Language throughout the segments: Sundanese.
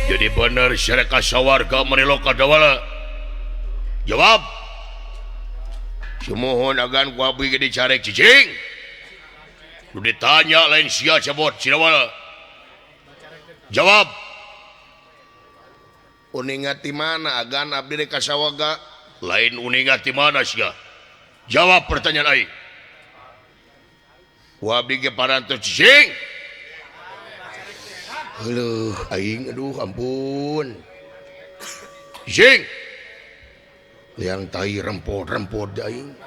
Jadi bener syareka sawarga meniloka dawala. Jawab. Semohon agan ku abdi ge dicarek cicing. Nu ditanya lain sia cabot cidawala. Jawab. Uningat di mana agan abdi di kasawaga? Lain uningat di mana sia? Jawab pertanyaan aing. Ku abdi ge parantos cicing. Heuh, aing aduh ampun. Cicing. Yang tai rempot-rempot aing.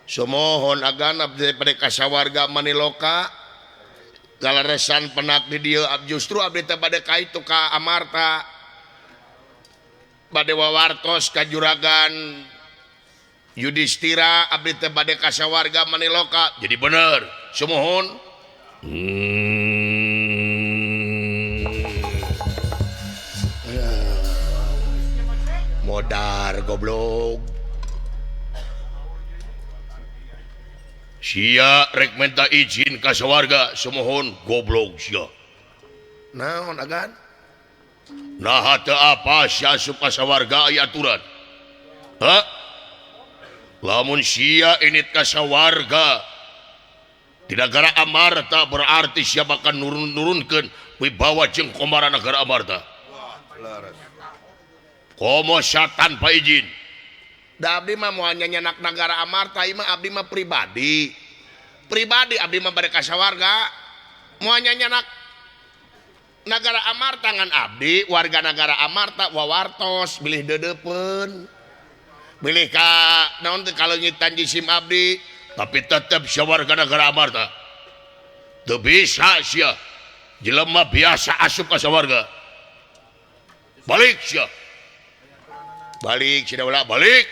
Semohon agan abdi pada kasawarga maniloka galaresan penak di dieu justru abdi teh bade kaitu ka amarta bade wawartos ka juragan Yudhistira abdi teh bade kasawarga maniloka jadi bener semohon modar goblok sia rek minta izin ka sawarga semohon goblok sia naon agan nah teu apa sia supa sawarga aya aturan ha lamun sia init ka sawarga di negara Amarta berarti sia bakal nurun-nurunkeun wibawa jeung komara negara Amarta komo syatan pa izin da abdi mah moal nyanyak negara Amarta ieu mah abdi mah pribadi abdi mah bade kasawarga moal nyanyak negara Amarta ngan abdi warga negara Amarta wawartos bilih deudeupun bilih ka naon teh kaleungitan jisim abdi tapi tetep sia warga negara Amarta teu bisa sia jelema biasa asup ka sawarga balik sia balik sia ulah balik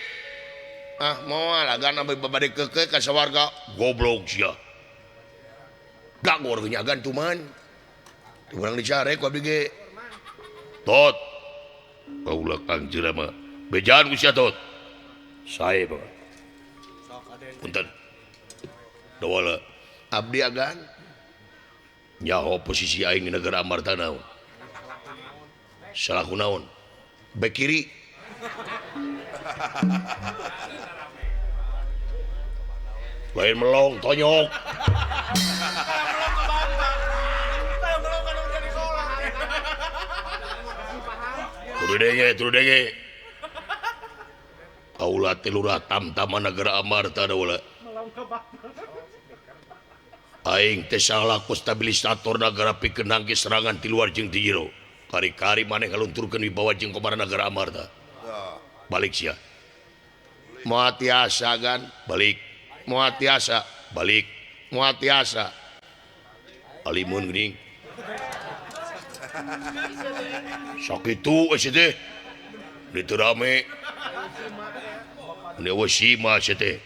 ah moal agan abdi bade keke ka sawarga goblok sia gak gorengnya agan tuman urang dicare ku abdi ge tot kaula kang jelema bejaan ku sia tot sae bae punten dawala abdi agan nyaho posisi aing di negara Amarta naon salah kunaon bek kiri lain melong tonyok turu denge kaula teh lurah tamtama negara Amarta dawala aing teh salaku stabilisator negara pikeun nangge serangan ti luar jeung ti jero kari-kari maneh kalunturkeun wibawa jeung komara negara Amarta balik sia moal tiasa kan balik moal tiasa balik moal tiasa alimun geuning sakitu sia teh ditu rame dewa sima sia teh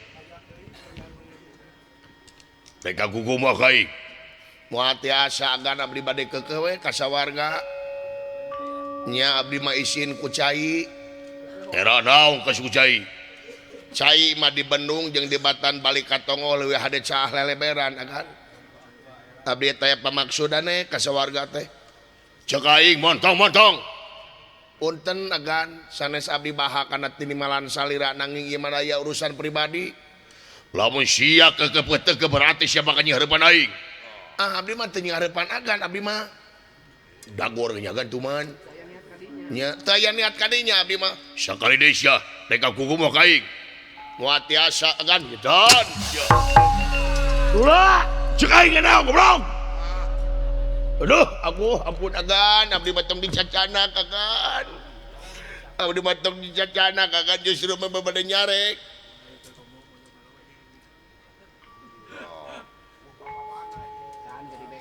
rek gugu mah kai moal tiasa agan abdi bade keukeuh we ka sawarga nya abdi mah isin ku cai era naon ka suku cai cai mah di Bandung jeung di Batan balik ka Tongol leuwih hade caah leleberan agan abdi teh pamaksudane ka sawarga teh ceuk aing montong punten agan sanes abdi baha kana tinimalan salira nanging ieu mah aya urusan pribadi lamun sia kekepeuteuh berarti sia bakal nyihareupan aing ah abdi mah teu nyihareupan agan abdi mah dagor nya agan tuman nya teu aya niat kadinya abdi mah sakali deui sia rek kuku mah kaing moal tiasa agan dan ulah ceuk aing naon goblok aduh aku ampun agan abdi mah tong dicacana agan abdi mah tong dicacana agan justru mah bade nyarek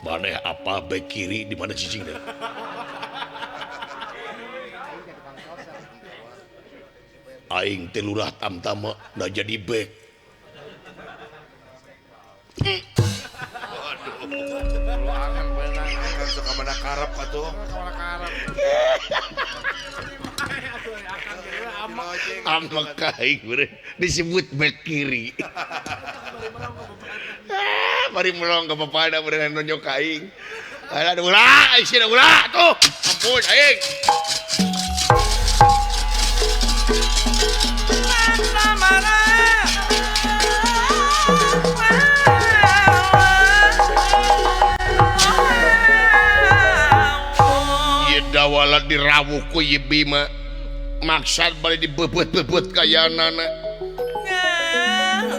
maneh apa bek kiri di mana cicing deh aing teh lurah tamtama da jadi bek ruangan beunang kan suka mana karep atuh amak kaing bener disebut bek kiri mari melong ke papada berenang nonjok kaing Ada ulah, isi ada ulah tuh. Ampun, aing. Ieu dawala dirawuh ku ieu Bima. Maksad balik dibebet-bebet kayanana.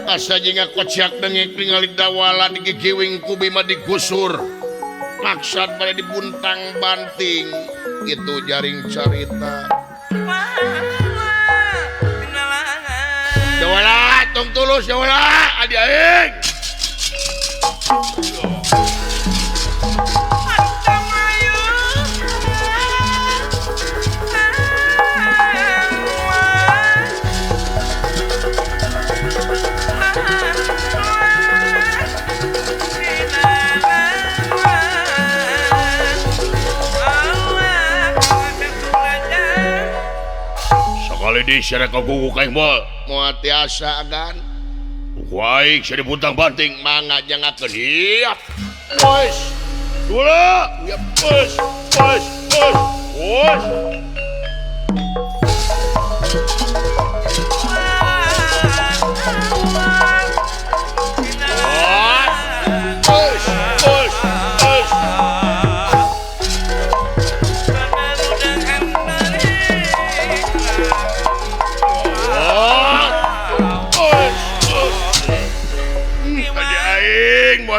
Asa jeung kocak dengek ningali dawala digigiwing ku Bima digusur. Maksad balik dibuntang banting. Gitu jaring carita. Dawala, tong tulus dawala, adi aing. Sekali di sana kagugu kaing bal. Moal tiasa agan. Kuaing saya dibuntang banting mangga jangakeun iya. Pos. Dula. Ya pos. Pos. Pos. Pos.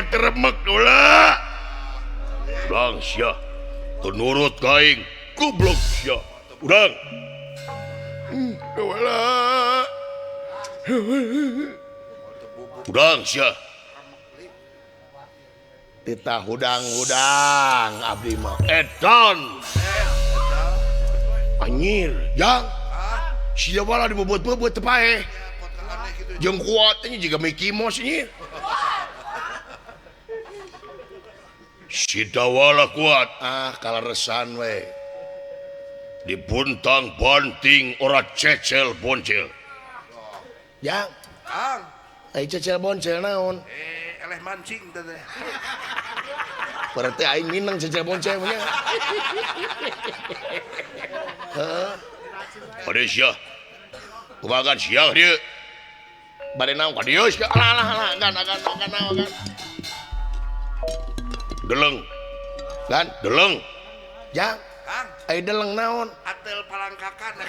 Teremek dula. Urang sia tenurut kaing goblok sia. Urang. Dawala. Urang sia. Tita hudang-hudang abdi mah. Edan. Anjir, jang. Si Dawala dibobot-bobot teu paeh. Jeung kuatnya juga Mickey Mouse nya. Si Dawala kuat kaleresan we dibuntang banting ora cecel boncel ya ai cecel boncel naon eleh mancing teh berarti aing minang cecel boncel nya ade sia kumagan sia dieu bade naon ka dieu sia alah gan deleng kan deleng jang Kang ai deleng naon atel palangkakan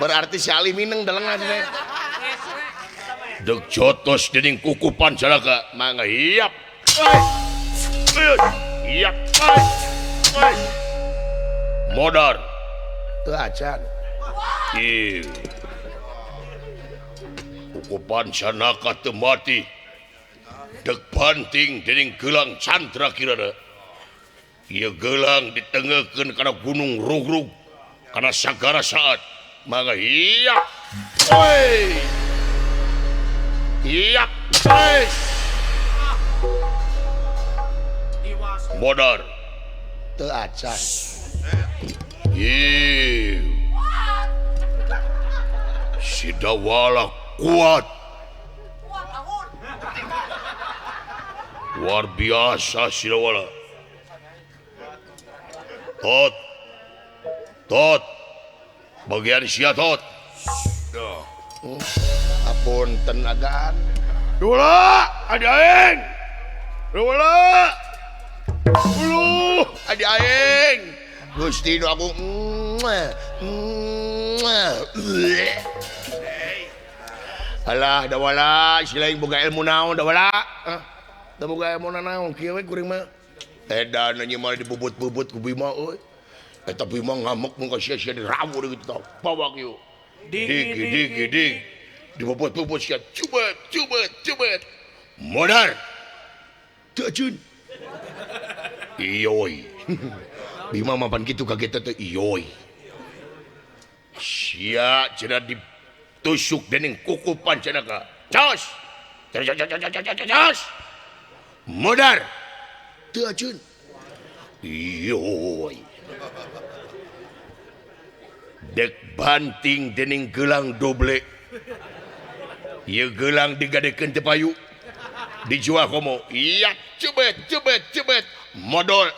berarti si Ali mineng deleng aja dek jotos dening kukupan jalaka mangga hiap hiap modar teu acan ieu kukupan sanaka teu mati dek banting dening gelang candra kirana ieu gelang ditengekeun kana gunung rugrug kana sagara saat mangga iya oi iya oi modar teu acan ieu si Dawala kuat luar biasa si Dawala tot bagian sia tot apun tenagaan Dula ada aing Dula ulu ada aing Gusti nu aku alah Dawala sila yang boga ilmu naon Dawala da boga ilmu naon kieu we kuring mah edan nya mah dibubut-bubut ku Bima euy eta Bima ngamuk mun ka sia-sia dirawuh gitu tah bawak yuk dig dibubut-bubut sia cubet modar teu ajeun iyoy Bima mapan kitu kaget teh iyoy sia cenah tusuk dening kukupan cenaka jos modar teu ajeun iyoy dek banting dening gelang doble ieu gelang digadekeun teu payu dijual komo iya cebet modal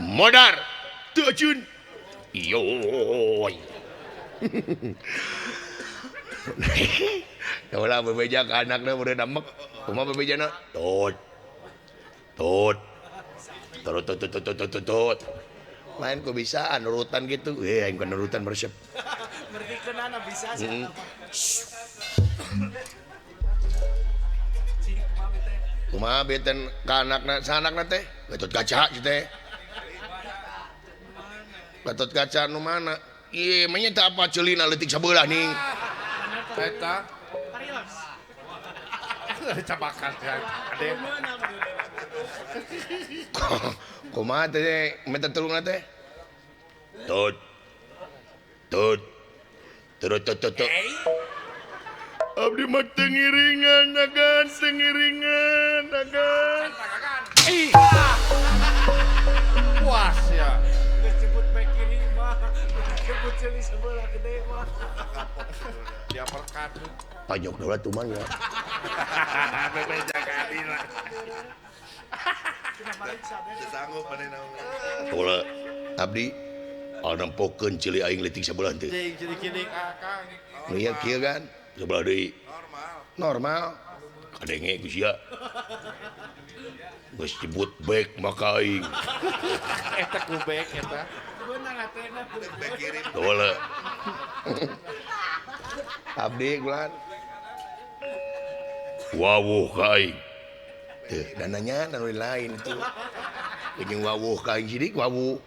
modar tujuan yoy ulah bebeja ke anaknya udah damek kumaha bebejana tut main kok bisa nurutan gitu aing kan nurutan bersep Berarti kenana bisa sih. kumaha beten ka anakna teh Gatot Kaca teh Gatot Kaca nu mana ieu mah nya teh apa ceulina leutik sabelah nih Eta. Dicabakan ya. Ade. kumaha teh minta tulungna teh tut abdi mah tengiringan agan Puas ya. Disebut back kiri mah. Disebut celi sebelah gede mah. Dia perkat. pajok daulat tuman ya Bebeja ka adina. Kenapa bisa deh? Sanggup panena. Pola abdi nempokeun ceuli aing leutik sabelah teh Cing cilik-cilik akang. nu ieu kieu kan sebelah deui Normal. kadenge ku sia geus jebut baik maka aing Eta kubek eta. Benar atena. Bek kirim. Pola abdi gulan wawuh ka aing teh dananya anu lain itu jeung wawuh ka aing sidik wawuh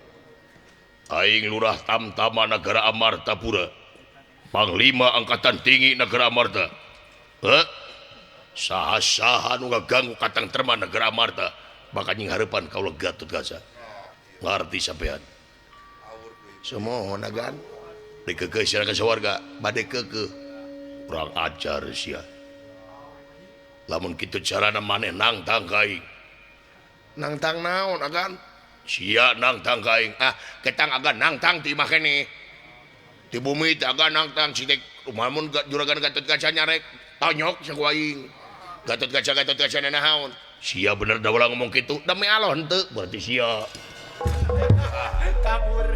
aing lurah Tamtama Nagara Amartapura Panglima Angkatan Tinggi Nagara Amarta saha-saha nu ngaganggu katangtreman Nagara Amarta bakal nying hareupan kaula Gatot Kaca ngarti sampean semohon agan dikeukeuh sia kasawarga bade keukeuh kurang ajar sia lamun kitu carana maneh nangtang ka aing nangtang naon agan sia nangtang ka aing ketang agan nangtang ti mah keneh di bumi teh agan nangtang sitek umamun juragan Gatot Kaca nyarek tonyok saku aing Gatot Kaca naon sia bener da ulah ngomong kitu demi Allah henteu berarti sia Kabur.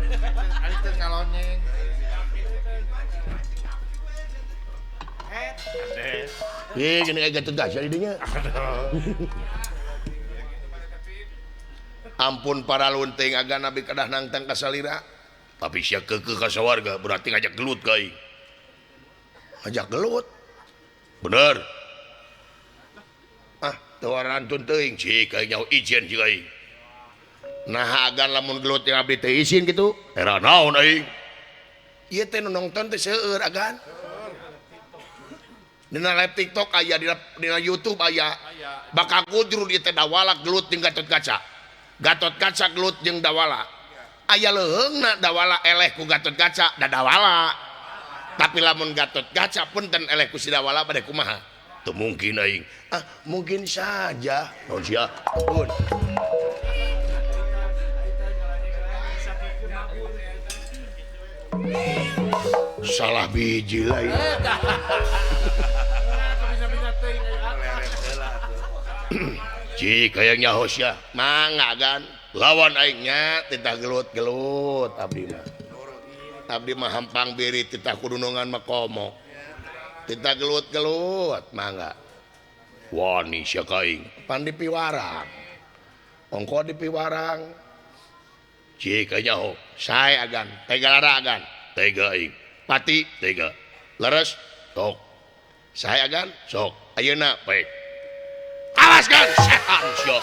Ari teu ngalonyeng. Ade. gini Gatot Kaca di dinya ampun para lunting agan nabi kedah nangtang ka salira tapi sia keukeuh ka sawarga berarti ngajak gelut ka aing ngajak gelut bener tawaran teuing cik aing nyaho ijen cik aing nah agan lamun gelut yang abdi teu izin gitu era naon aing ieu teh nu nongton teh seueur agan dina live TikTok aya dina YouTube aya bakal kudru di teh dawala gelut jeung Gatot Kaca gelut jeung dawala aya leheungna dawala eleh ku Gatot Kaca da dawala tapi lamun Gatot Kaca punten eleh ku si dawala bade kumaha teu mungkin aing mungkin saja naon sia pun salah biji lah ini. Cik kayaknya hos ya mangga kan lawan aingnya titah gelut abdi mah hampang biri titah kudunungan mah komo titah gelut mangga wani sia kaing pan di piwarang ongko di piwarang cik kayaknya ho saya agan tega lara agan tega aing pati tega leres sok saya agan sok ayeuna baik awas kan setan sia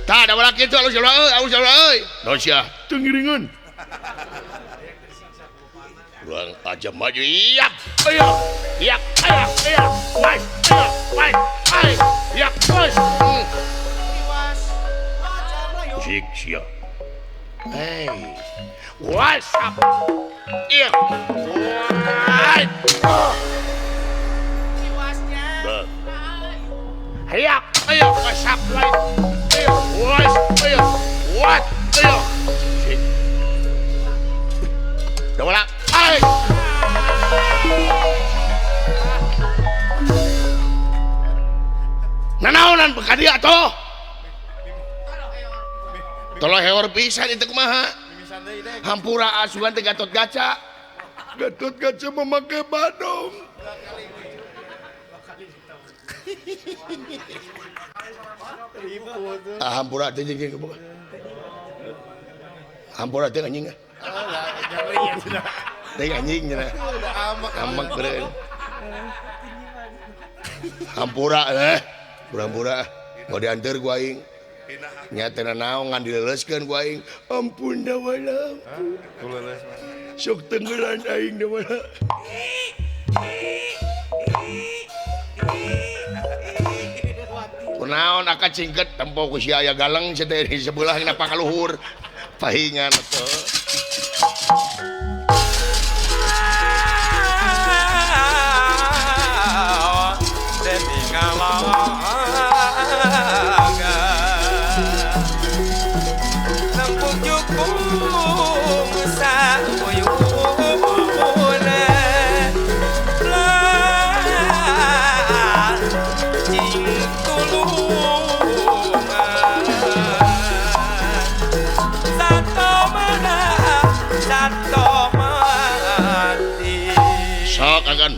tah da laki itu alus euy naon sia teu ngiringan kurang aja maju iap ayo wai iap bos musik sia hey what's up iya wai Ayo, what's up, like? Ayo, what? Ayo. Dah wala. Ay. nanaonan beka dia toh tolo heor pisan itu kumaha hampura asuhan teh Gatot Kaca memakai badong hampura teh jeung bukan hampura teh anjing teh anjing cenah amak beureun hampura pura-pura mau diantar ku aing nya teh naon ngan dileleskeun ku aing ampun da wala sok tenggelan aing da wala kunaon aka cingket tempo ku sia aya galeng sia teh di sebelah napa ka luhur pahingan atuh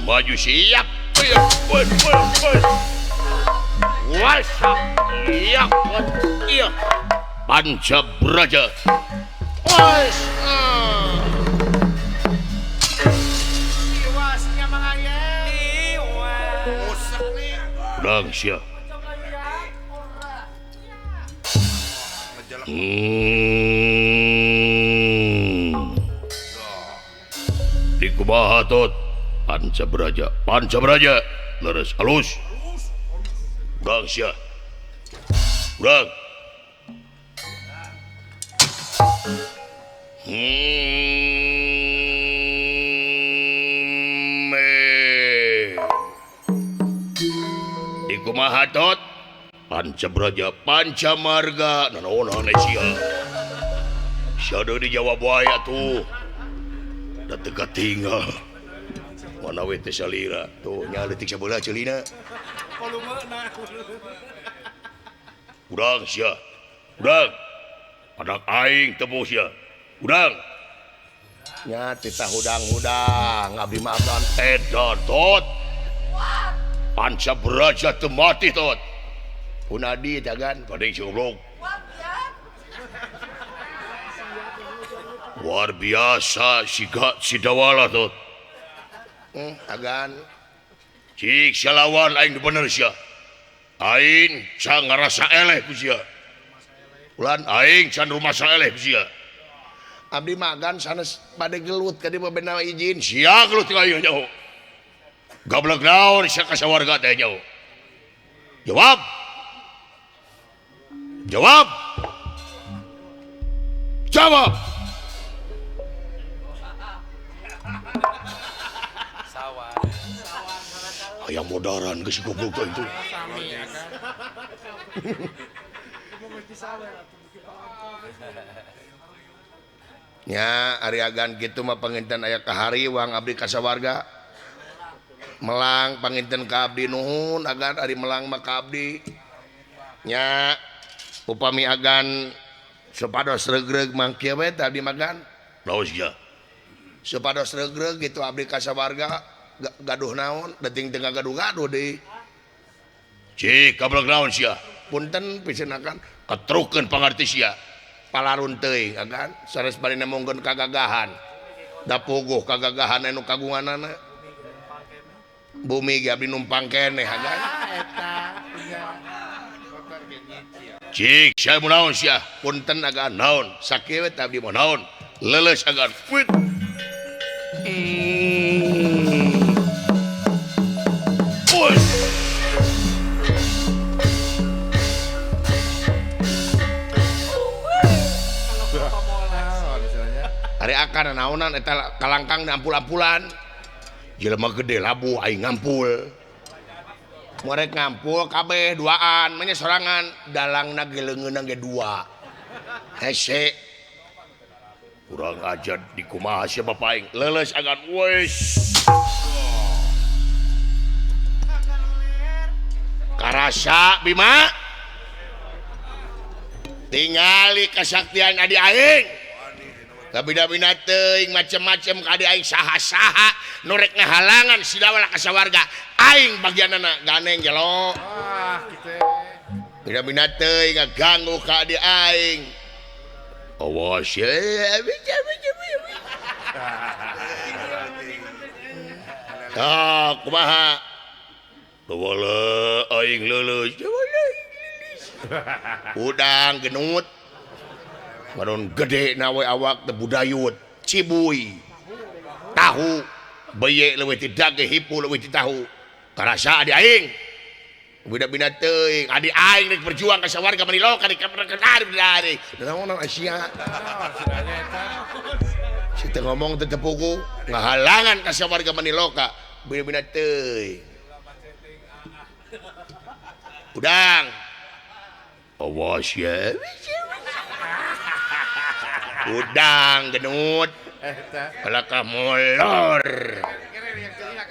maju siap siap iya Pancabraja udang siap di kumaha tot Pancabraja leres halus udang sia udang di kumaha tot Pancabraja Pancamarga nanaonan sia sia deui dijawab wae atuh da teu tinggal mana we teh salira tuh nya leutik sabeula ceulina urang sia urang anak aing teu sia urang nya titah hudang-hudang abdi mah agan edan tot Pancabraja teu mati tot punadi jagan padeng goblok luar biasa si dawala tot agan cik salawan aing bener sia aing can ngarasa eleh ku sia ulan aing can rumah eleh ku sia abdi magan sanes bade gelut ka dieu bena izin sia gelut ka ieu nyaho gablek naon sia ka sawarga teh nyaho jawab ayam modaran ke si goblok itu nya ari agan kitu mah panginten aya kahari wang abdi ka sawarga melang panginten ka abdi nuhun agan ari melang mah ka abdi nya upami agan sepados regreg mangkieu we teh abdi magan laos ya sepados regreg gitu abdi ka sawarga gaduh naon deting tengah gaduh-gaduh deui cik kablek naon sia punten pisenakan katrukeun pangarti sia palarun teuing agan sanes bari nemongkeun kagagahan da puguh kagagahan anu kagunganana bumi ge abdi numpang keneh agan cik saya mau naon sia punten agan naon sakieu teh abdi mau naon leles agan quit hari akan naonan eta kalangkang ampul-ampulan jelema gede labu aing ngampul morek ngampul kabeh duaan manya sorangan dalangna ge leungeunna ge dua hese urang aja di kumaha sia bapak aing leles agan wes karasa Bima tingali kesaktian adi aing kabida-bina teuing macem-macem ka adi aing saha-saha nurek ngahalangan sidawala kasawarga aing bagianana ganeng jelo gitu bida-bina teuing ngaganggu ka adi aing awas ya kumaha wala aing leuleus udang genut maron gede nawe awak teu budayut cibuy tahu beye leuwih ti dage hipu leuwih ti tahu karasa adi aing bida-bina teuing adi aing rek berjuang ka sawarga Maniloka di kamar-kamar dari naon Asia kita ngomong teu tepuku ngahalangan ka sawarga Maniloka bida-bina teuing udang awas ya udang genut kalakah molor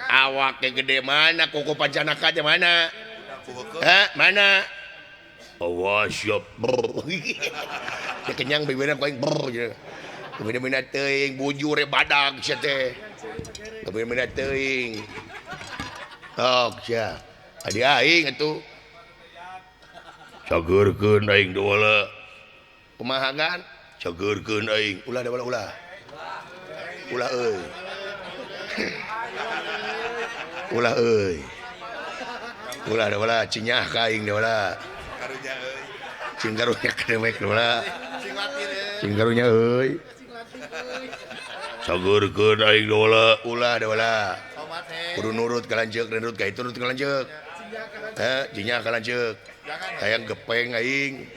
awaknya gede mana kuku pancanaka aja mana mana awas ya dia kenyang bibirnya koing beda-beda teuing bujur badag sia teh beda-beda teuing ok sia adi aing atuh cageurkeun aing deula kumaha kan cageurkeun aing ulah ulah euy ulah euy ulah cinyah ka aing deula karunya euy cing karunya kadewek deula cing karunya euy cageurkeun aing deula ulah kudu nurut ka lanceuk nurut ka itu nurut ka lanceuk cinyah ka lanceuk hayang gepeng aing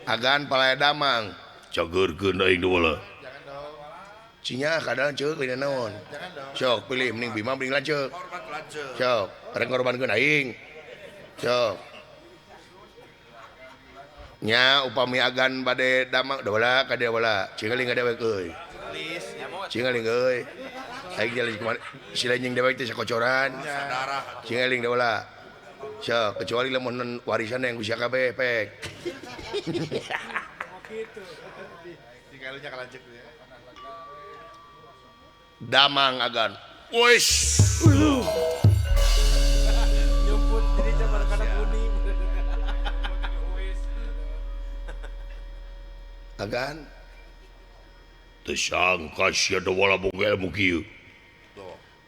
agan palaya damang cageurkeun aing deula cinya kadang ceuk lain naon sok pilih mending Bima mending lanceuk sok rek ngorbankeun aing sok nya upami agan bade damang deula ka dia heula cingeling ka dewek euy cingeling euy aing jalan kumaha sila jeung dewek teh sakocoran cingeling deula sok kecuali lamun warisan yang bisa kabeh pek tinggalnya kalanjek ya damang agan wis nyumput jadi zaman kana kuning agan teu sangka sia da wala boga ilmu kieu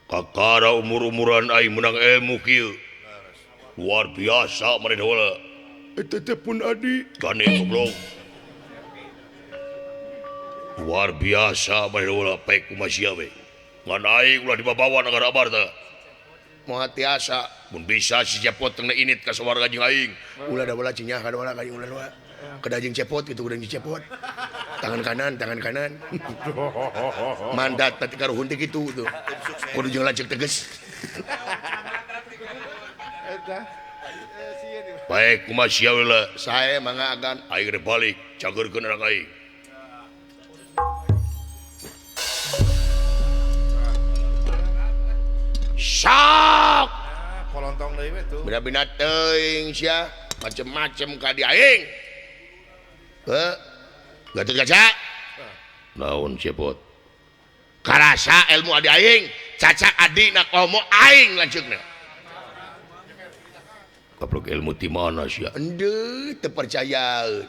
kakara umur-umuran aing menang ilmu kieu luar biasa maneh wala eta teh pun adi gane goblok luar biasa maneh wala pek kumaha sia we ngan aing ulah dibabawa negara abar teh moal tiasa mun bisa si cepot tengna init ka sawarga jeung aing ulah da wala cinyah ka wala aing ulah kada jeung cepot kitu udah cepot tangan kanan mandat tadi karuhun teh kitu tuh kudu jeung lanceuk teges baik kumaha sia heula sae mangga agan aing rek balik cageurkeun anak aing sok kolontong deui we tuh bina-bina teuing sia macem-macem ka di aing Gatot kaca naon cepot karasa ilmu adi aing cacak adina komo aing lanceukna goblok ilmu ti mana sia endeu teu percayaeun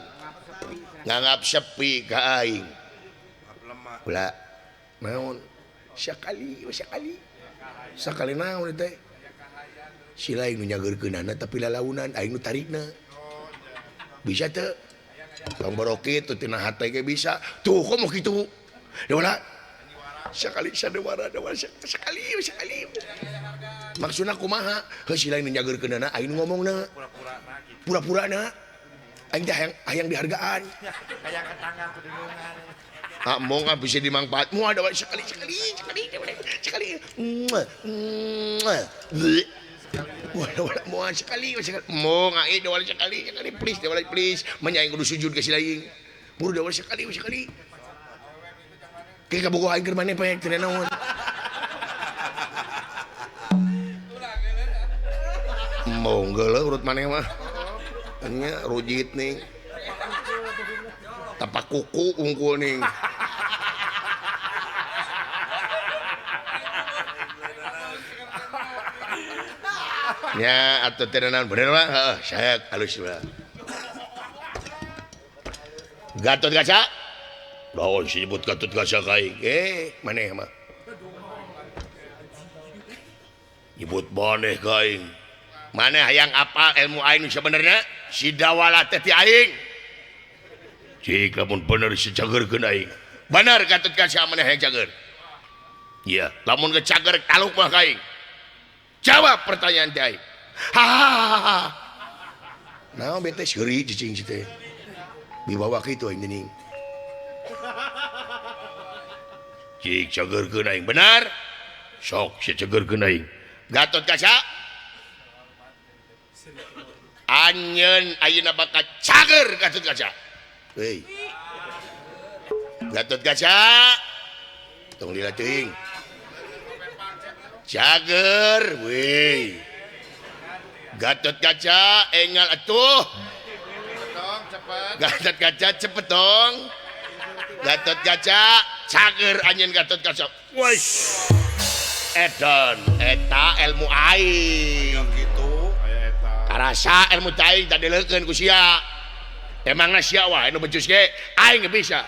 nganggap sepi ka aing ulah naon sakali naon teh sila aing nu nyageurkeunana tapi lalaunan aing nu tarikna bisa teu Kang Barokit tuh tina hate ge bisa tuh kok mau kitu deula sekali sadewara sekali maksudna kumaha heuh sila nu nyageurkeunana aing ngomongna pura-purana aing teh hayang dihargaan hayang ketangan kedunungan mong bisa dimangpaat moal da sekali Moal sekali mau ngai dewal sekali please menyaing kudu sujud ke si laing buru dewal sekali kayak kabogoh aing keur maneh pek teu naon Mau geuleuh urut maneh mah. Nya rujit nih. Tapak kuku unggul nih. Ya atuh tenanan bener mah. Heeh, saek halus mah. Gatot Kaca. Lawan si nyebut Gatot Kaca kaing. Maneh mah. Nyebut maneh kaing. Maneh hayang apal ilmu aing nu sabenerna? Si dawala teh ti aing. Cik lamun bener si cagerkeun aing. Bener Gatot Kaca maneh hayang cager. Iya, lamun ke cager taluk mah kaing. Jawab pertanyaan teh aing. Ha. Naon bete seuri cicing teh. Dibawa kitu aing geuning. Cik cagerkeun aing benar. Sok si cagerkeun aing. Gatot Kaca. Anjeun ayeuna bakal cager Gatot Kaca. Hei. Gatot Kaca. Tong lila teuing. Cager, weh. Gatot Kaca engal atuh. Dong, cepet. Gatot Kaca cepet dong. Gatot Kaca cager anjeun Gatot Kaca. Wes. Edan eta ilmu aing. Yang gitu, aya eta. Karasa ilmu aing tadi leukeun ku sia. Emangna sia wah anu becus ge aing geus bisa.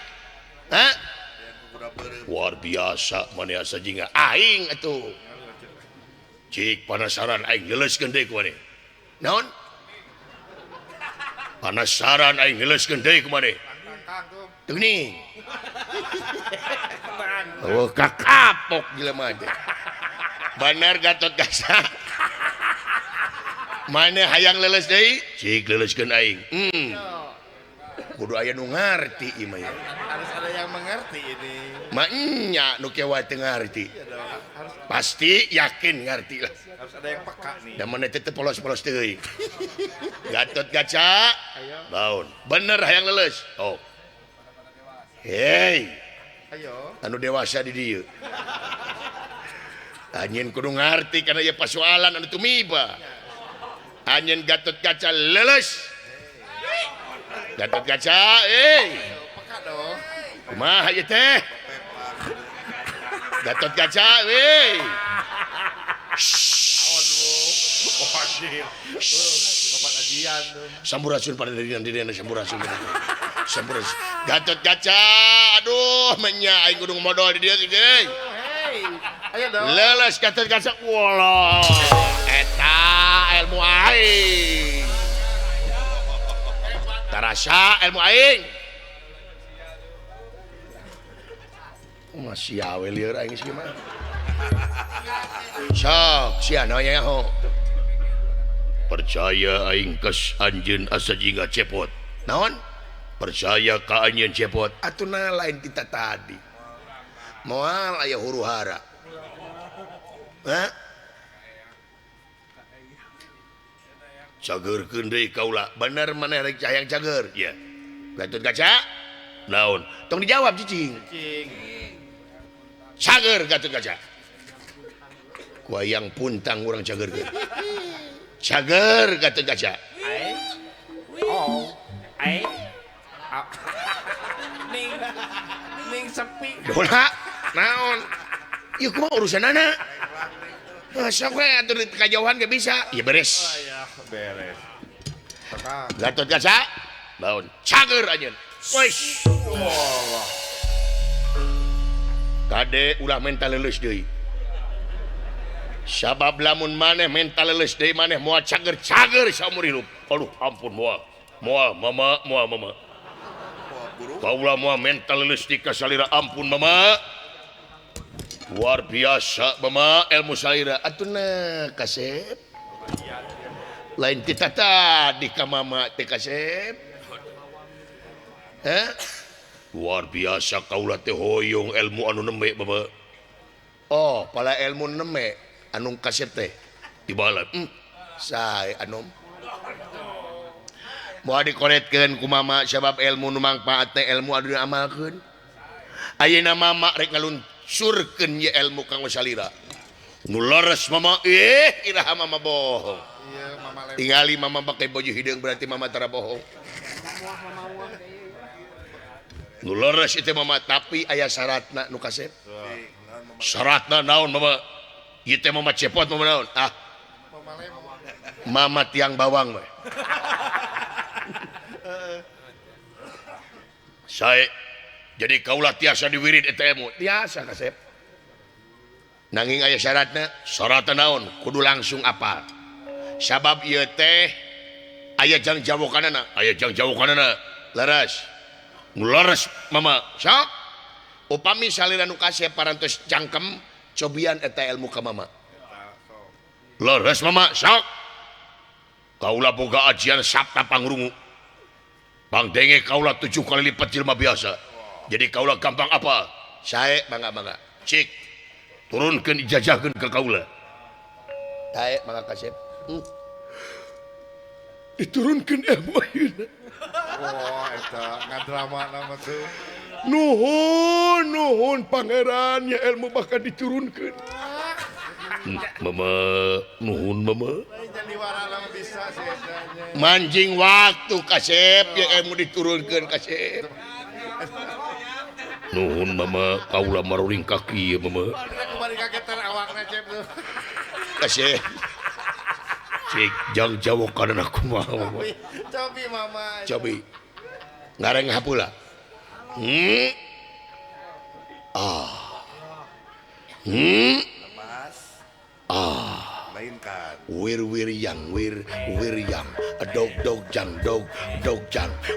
Hah? Luar biasa maneh asa jinga aing atuh. Cik penasaran aing ngeleskeun deui ku maneh. Naon? Penasaran aing ngeleskeun deui ku maneh. Teu nih. Oh kakapok jelema teh. Bener Gatot Kaca. Maneh hayang leles deui? Cik leleskeun aing. Kudu aya nu ngarti ieu mah ya. Harus ada yang mengerti ini. Ma nya nu kewa teu ngarti. Harus Pasti yakin ngarti lah. harus ada yang peka nih. Da maneh teh polos-polos teuing. Gatot Kaca. Laun. Bener hayang leles. Oh. Hei. Ayo. Anu dewasa di dieu. Anjeun kudu ngarti kana ieu pasoalan anu tumiba. Anjeun Gatot Kaca leles. Gatot Kaca, Peka dong. kumaha ieu teh? Gatot Kaca, Oh, anjir. Bapak ajian tuh. Sampurasun pada dirian sampurasun. Sampurasun. Gatot Kaca, aduh menya aing kudu modal di dieu ge. Hey, ayo dong. Leles Gatot Kaca, walah. Eta ilmu aing. Tarasa ilmu aing. Masih awe lieur aing sih mah. Sok sia nanya ho. Percaya aing kes anjeun asa jingga cepot. Naon? Percaya ka anjeun cepot. Atuna lain kita tadi. Moal aya huru-hara. Hah? Cagerkeun deui kaula. Bener maneh rek hayang cager? Ya. Gatot Kaca? Naon? Tong dijawab cicing. Cing. Cager Gatot Kaca. Ku hayang puntang urang cagerkeun. Cager Gatot Kaca. Oh. Ai. Ning sepi. Dola. Naon? Ieu kumaha urusanana? Sok we atuh di kajauhan ge bisa. Ya beres. Ya, beres. Peka. Gatot Kaca. Naon? Cager anjeun. Wes. Wah. Kade ulah mental leuleus deui. Sabab lamun maneh mental leuleus deui maneh moal cager-cager saumur hidup. Aduh ampun moal. Moal mama. Wah, guru. Kaula moal mental leuleus di kasalira ampun mama. Luar biasa mama ilmu salira. Atuna kasep. Lain kita tadi ka mama teh kasep. Hah? Luar biasa kaula teh hoyong ilmu anu nembe mama. Oh, pala ilmu neme anu kasep teh dibalat. Sae anom. Moal dikoretkeun ku mama sabab ilmu nu mangpaat teh ilmu anu diamalkeun. Ayeuna mama rek ngalunsurkeun ye ilmu kanggo salira. nu leres mama iraha mama bohong. Iya, mama lem. Tingali mama pakai baju hideung berarti mama tara bohong. Nu leres itu mama tapi aya syaratna nu kasep. Syaratna naon mama? Ieu teh mama cepot mama naon? Mama lem. Mama tiang bawang we. Saya jadi kaulah tiasa diwirid eta ilmu. Tiasa kasep. Nanging aya syaratna, syaratna naon? Kudu langsung apal. Sabab ieu teh aya jang jawokanana, leres. Nu leres mama. Sok. Upami salira nu kasep parantos cangkem cobian eta ilmu ka mama. Leres mama, sok. Kaulah boga ajian sabta pangrungu. Pangdenge kaulah 7 kali lipat jelema biasa. Jadi kaulah gampang apa? Sae bangga. Cik. Turunkeun ijazahkeun ke kaulah. Sae mangga kasep. Diturunkeun ilmu ayeuna. Wah, eta ngadrama nama tuh. Nuhun pangeran ya ilmu bahkan diturunkeun. Mama, nuhun mama. Jadi wara lama bisa sih etanya. Manjing waktu kasep ya ilmu diturunkeun kasep. Nuhun mama, kaulah maruring kaki ya mama. Kembali kagetan awakna cep tuh. Kasep. Cik jang jawokan aku mah. Cobi mama. Cobi. Ngareng hapula. Lepas. Mainkan. Wir yang dog jang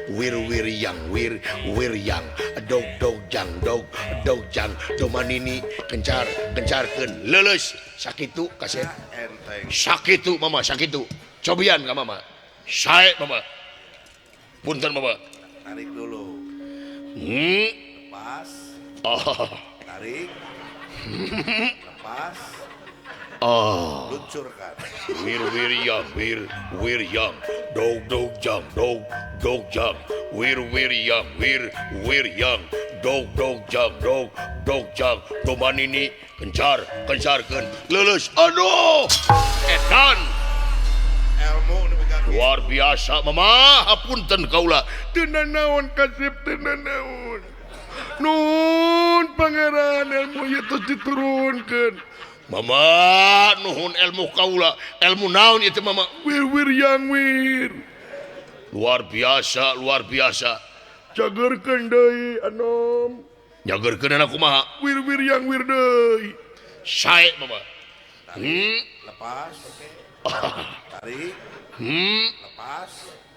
wir yang dog jang domanini kencarkeun leuleus sakitu kasep Enteng. sakitu mama sakitu cobian ka mama sae mama punten mama Tarik dulu. Lepas. Tarik. Lepas. Luncurkan. wir yang dog jang wir yang dog jang domanini kencarkeun leuleus aduh edan Ilmu nu pegang. luar biasa mama hapunten kaula teu nanaon kasep teu nanaon nuhun pangeran ilmu ieu tos diturunkeun mama nuhun ilmu kaula ilmu naon ieu teh mama wir yang luar biasa jagerkeun deui anom nyagerkeun anak kumaha wir yang deui sae mama Lepas. Tarik. Lepas.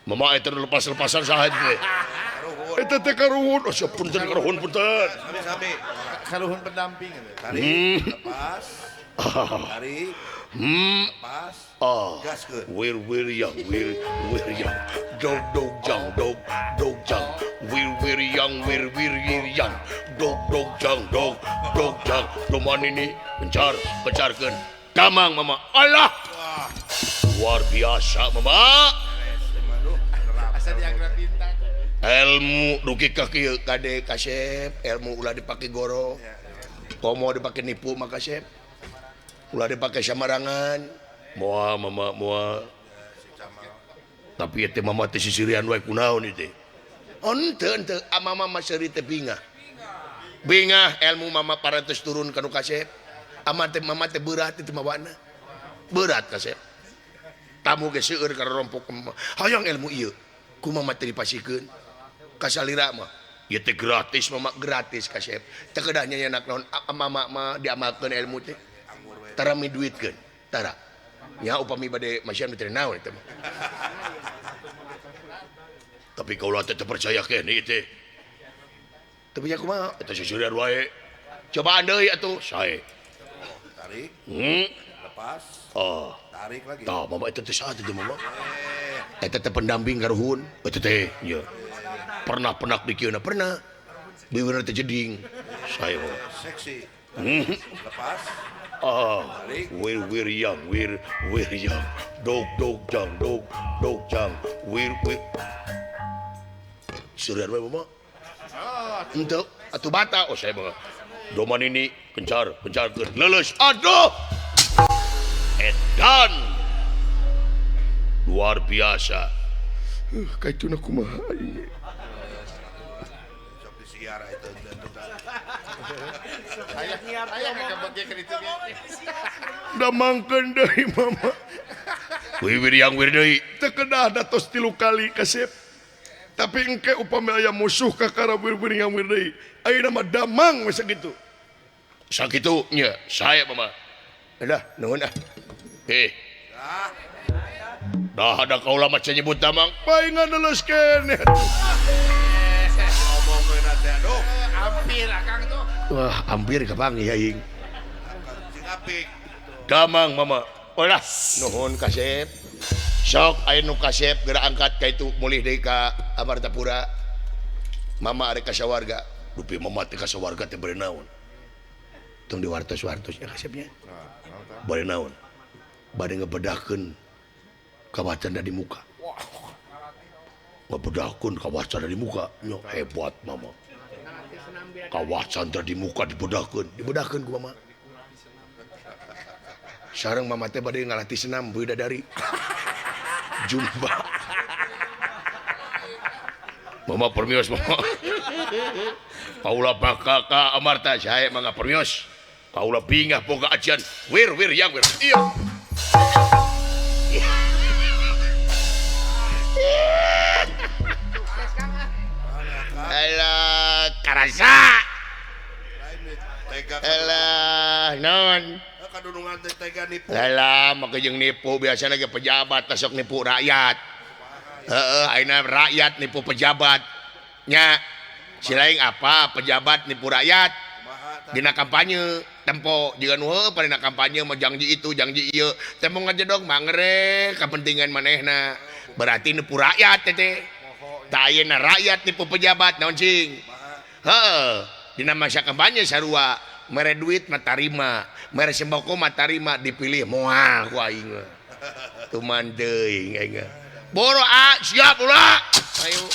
mama eta lepas-lepasan saha teh Karuhun. eta teh karuhun oh siap punten karuhun punten Sami. Karuhun pendamping. Tarik. Lepas. Tarik. Lepas. Gaskeun. wir yang dog jang wir yang dog jang domanini kencarkeun damang mama Allah luar biasa mama Asa dianggap bintang. ilmu dugi ka kieu kade kasep ilmu ulah dipake goro komo dipake nipu mah kasep ulah dipake samarangan moal mama moal tapi teh mama teh sisirian wae kunaon ieu teh henteu mama mah seuri teh bingah ilmu mama parantos turun ka nu kasep mama teh berat itu mawana berat kasep tamu ge seueur ka rompok hayang ilmu ieu kumaha teh dipasikeun ka salira mah ieu teh gratis mama gratis kasep teu kedah nyanyanak naon mama mah diamalkeun ilmu teh tara miduitkeun tara nya upami bade masian teh naon eta mah tapi kaulah teh percaya keneh teh tapi nya kumaha eta sisirian wae cobaan deui atuh sae Tarik. Lepas. Tarik lagi. tah mama eta teh saha teh mama eta teh pendamping karuhun eta teh nya pernah dikieuna pernah biwirna teh jeding sae mah Seksi. Lepas. wir yang dog jang wir surian wae mama henteu atuh bata oh saya mah doman ini kencarkeun leuleus aduh dan luar biasa. Kaituna kumaha ieu. Sok disiar itu. Aya ngebegikeun itu. Damangkeun deui mama. Wiwiriang wirdeui. Teu kedah datos 3 kali kasep. Tapi engke upami aya musuh kakara wir-wiringang wir deui. Ayeuna mah damang we sakitu. Sakitu nya saya mama. Dah, nuhun ah. Dah ada kaula maca nyebut damang. Bae nganeleskeun. Ngomongkeun teh aduh. hampir akang tuh. Wah, hampir kapangi aing. Sing apik. Damang mama. Ulah. Nuhun kasep. Sok aya nu kasep geura angkat ka itu mulih deui ka Amartapura. Mama arek ka sawarga. Dupi mama teh ka sawarga teh bari naon. Tong diwartos-wartos ya kasepnya. Bari naon? Bari ngebedahkeun kawacan di muka. Ngebedahkeun kawacan di muka. Nya hebat mama. Kawacan di muka dibedahkeun ku mama. Sareng mama teh bade ngalatih senam bidadari. Jumpa. Mama permios mama. Kaula baka ka Amarta sae mangga permios. Kaula bingah boga ajian. Wir yang wir. Iya. Alah karasa. Tega Alah non. kadunungan teh tega nipu. Alah make jeung nipu biasana ge pejabat tasok nipu rakyat. Heeh, ayeuna rakyat nipu pejabat. Nya si lain apa pejabat nipu rakyat dina kampanye tempo jika nu heuh dina kampanye mah janji itu janji ieu teh mau ngajedog mangre kepentingan manehna berarti nipu rakyat teh tah ayeuna rakyat nipu pejabat naon cing heeh dina masa kampanye sarua mere duit mah tarima mere sembako mah tarima dipilih moal ku aing tuman deui aing boro siap ulah ayo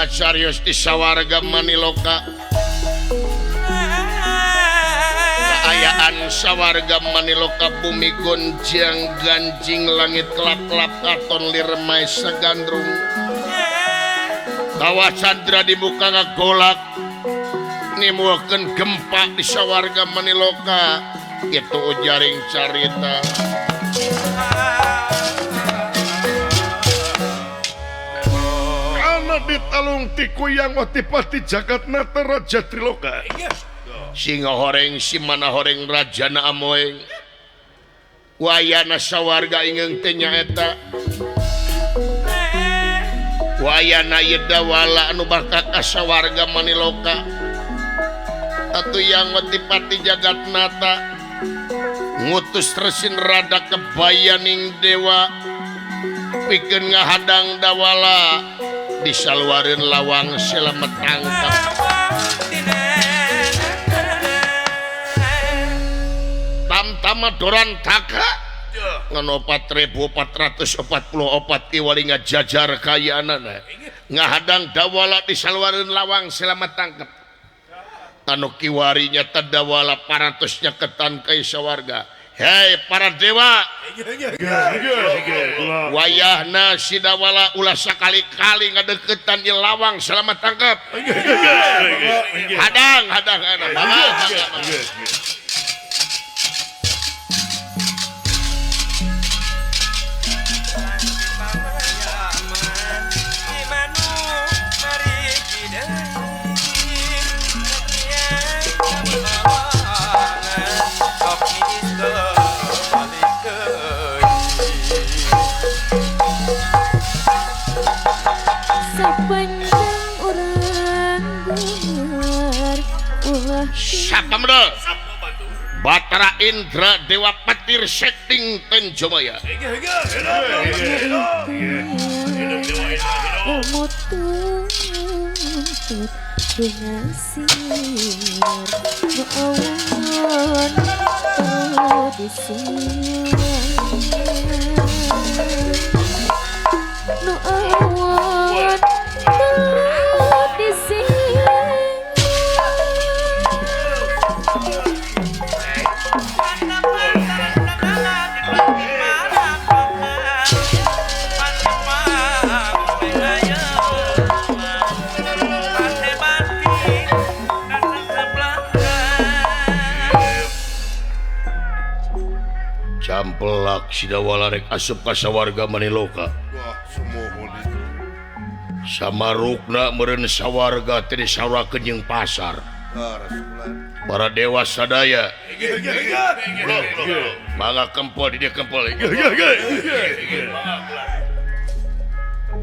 serius di sawarga Maniloka keayaan sawarga Maniloka bumi gonjang ganjing langit kelap-kelap katon liremai sagandrung kawah Chandra dibuka ngagolak nimuakeun gempa di sawarga Maniloka itu ujaring carita ditalung tikuyang watipati Jagatnata Raja Triloka singa horeng simana horeng rajana amoeng wayana sawarga ingeng teh nyaeta wayana yedawala anu bakal ka sawarga Maniloka atuh yang watipati Jagatnata ngutus Resin Rada kebayaning dewa pikeun ngahadang dawala disaluareun lawang selamat tangkap tamtama dorantaka ngan 4.444 iwali ngajajar kayaanana ngahadang dawala disaluareun lawang selamat tangkap anu kiwarinya tadawala paratosnya ketan kai sawarga. Hei para dewa, wayahna si dawala ulah sakali-kali ngadeketan di lawang selamat tangkap. Hadang. Sakamda Batara Indra Dewa Petir Setting Tenjomaya Badak sidawala rek asup ka sawarga Maniloka. Wah, sumuhun itu. Samarukna meureun sawarga teh disawarakeun jeung pasar. Rasulullah. Para dewa sadaya. Mangga kempol di dia kempol.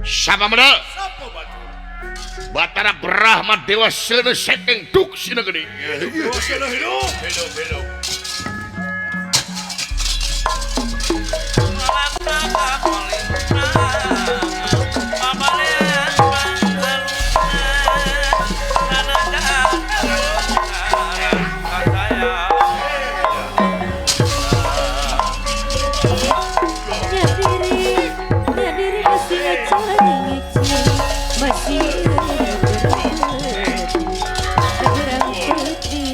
Siapa medal? Batara Brahma Dewa Selena Sekeng Duk Sina Gede. Nyadiri masih ngece masih kurang putih.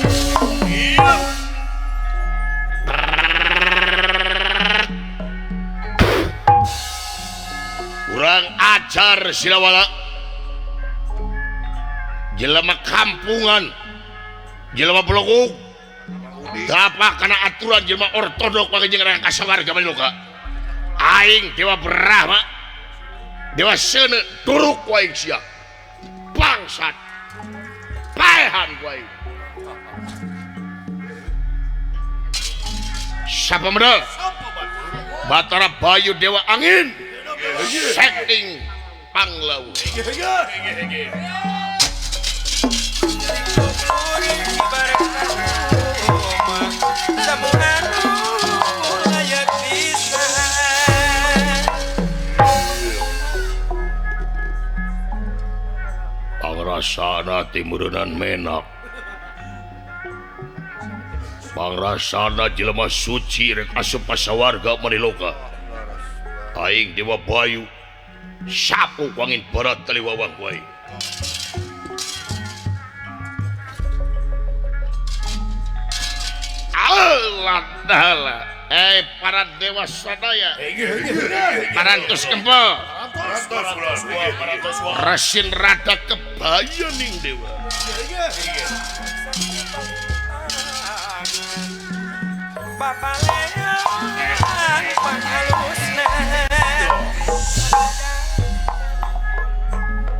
Kurang ajar silawala. Jelema kampungan. Jelema pelukuk. Dapat karena aturan jelema ortodok pakai jeung rangka sawarga Maniloka. Aing Dewa Brahma Dewa Sene duruk ku aing sia bangsat paehan ku aing. Siapa medal? Batara Bayu Dewa Angin Sekting Panglau. Pangrasana timurunan menak. Pangrasana jelema suci rek asup ka sawarga Maniloka. Aing Dewa Bayu sapu ku angin barat taliwawang ku aing. Allah para dewa sadaya. Parantos kempel. Rasin rada kebaya ning dewa.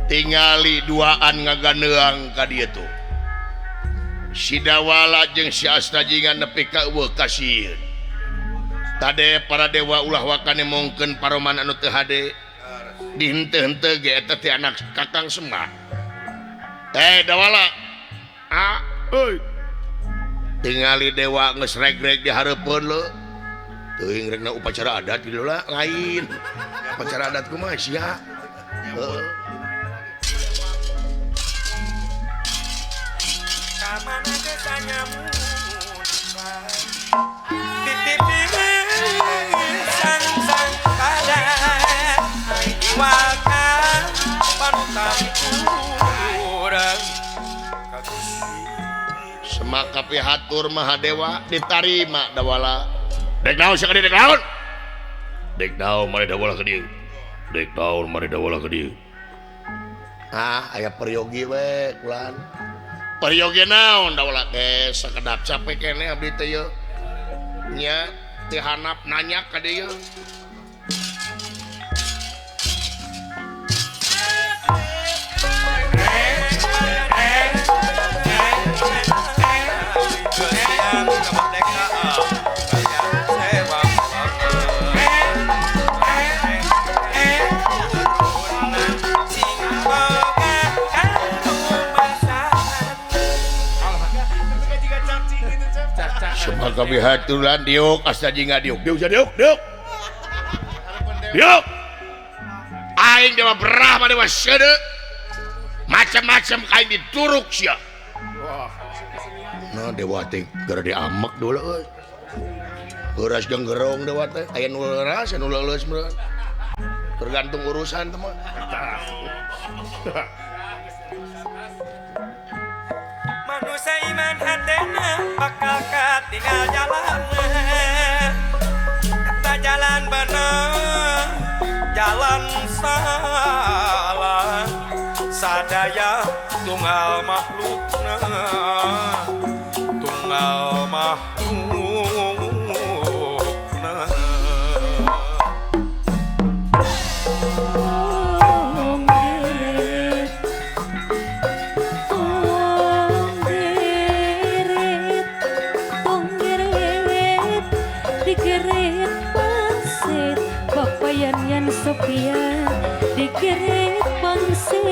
Tingali duaan ngaganeang ka dieu tuh. Si Dawala jeung si Astajingan nepi ka eueuh kasieun. Tade para dewa ulah wakane mongkeun paroman anu teu hade. Di henteu-henteu ge eta teh anak Kakang Semar. Dawala. Euy, Tingali dewa geus reg-reg di hareupeun le. Teuing regna upacara adat kitu lah lain. Upacara adat kumaha sia? Heeh. Kamana desanya sang pada diwakan panutan kurang Semaka pihatur Mahadewa ditarima Dawala. Dek naon sia ka dieu dek naon? Dek naon mari Dawala ka dieu. Dek naon mari Dawala ka dieu. Aya peryogi we kulan. Peryogi naon Dawala teh sakedap capek keneh abdi teh yeuh. Nya teu hanap nanya ka dieu. Semaka bihaturan diuk Astajingan diuk. Diuk diuk. Diuk. Aing Dewa Brahma Dewa Sene macam-macam kain dituruk sia. Nah dewa teh gara diamek dulu euy. Heuras jeung gerong dewa teh aya nu leuras anu leuleus meureun. Tergantung urusan teh mah. manusia iman hatena bakal katinggal jalan kata jalan bener jalan salah sadaya tunggal makhlukna tunggal makhlukna impian dikeret pangset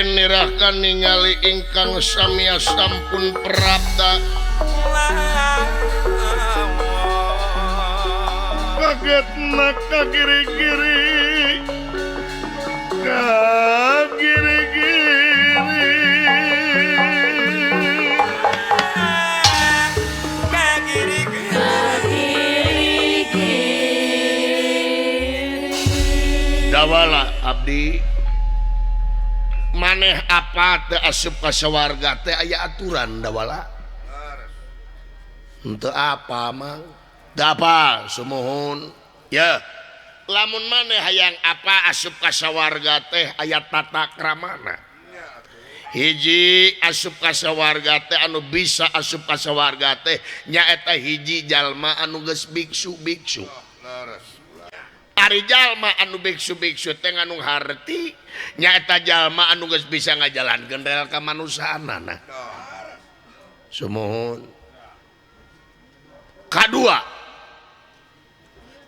nirahkan ningali ingkang samia sampun prabda kagetna kagiri-giri kagiri-giri dawala abdi maneh apa teu asup ka sawarga teh aya aturan dawala henteu apa mang da apa sumuhun ya lamun maneh hayang apa asup ka sawarga teh aya tata kramana hiji asup ka sawarga teh anu bisa asup ka sawarga teh nyaeta hiji jalma anu geus biksu-biksu ari jalma anu biksu-biksu teh anu harti nyaeta jalma anu geus bisa ngajalankeun rel kamanusaanana sumuhun kadua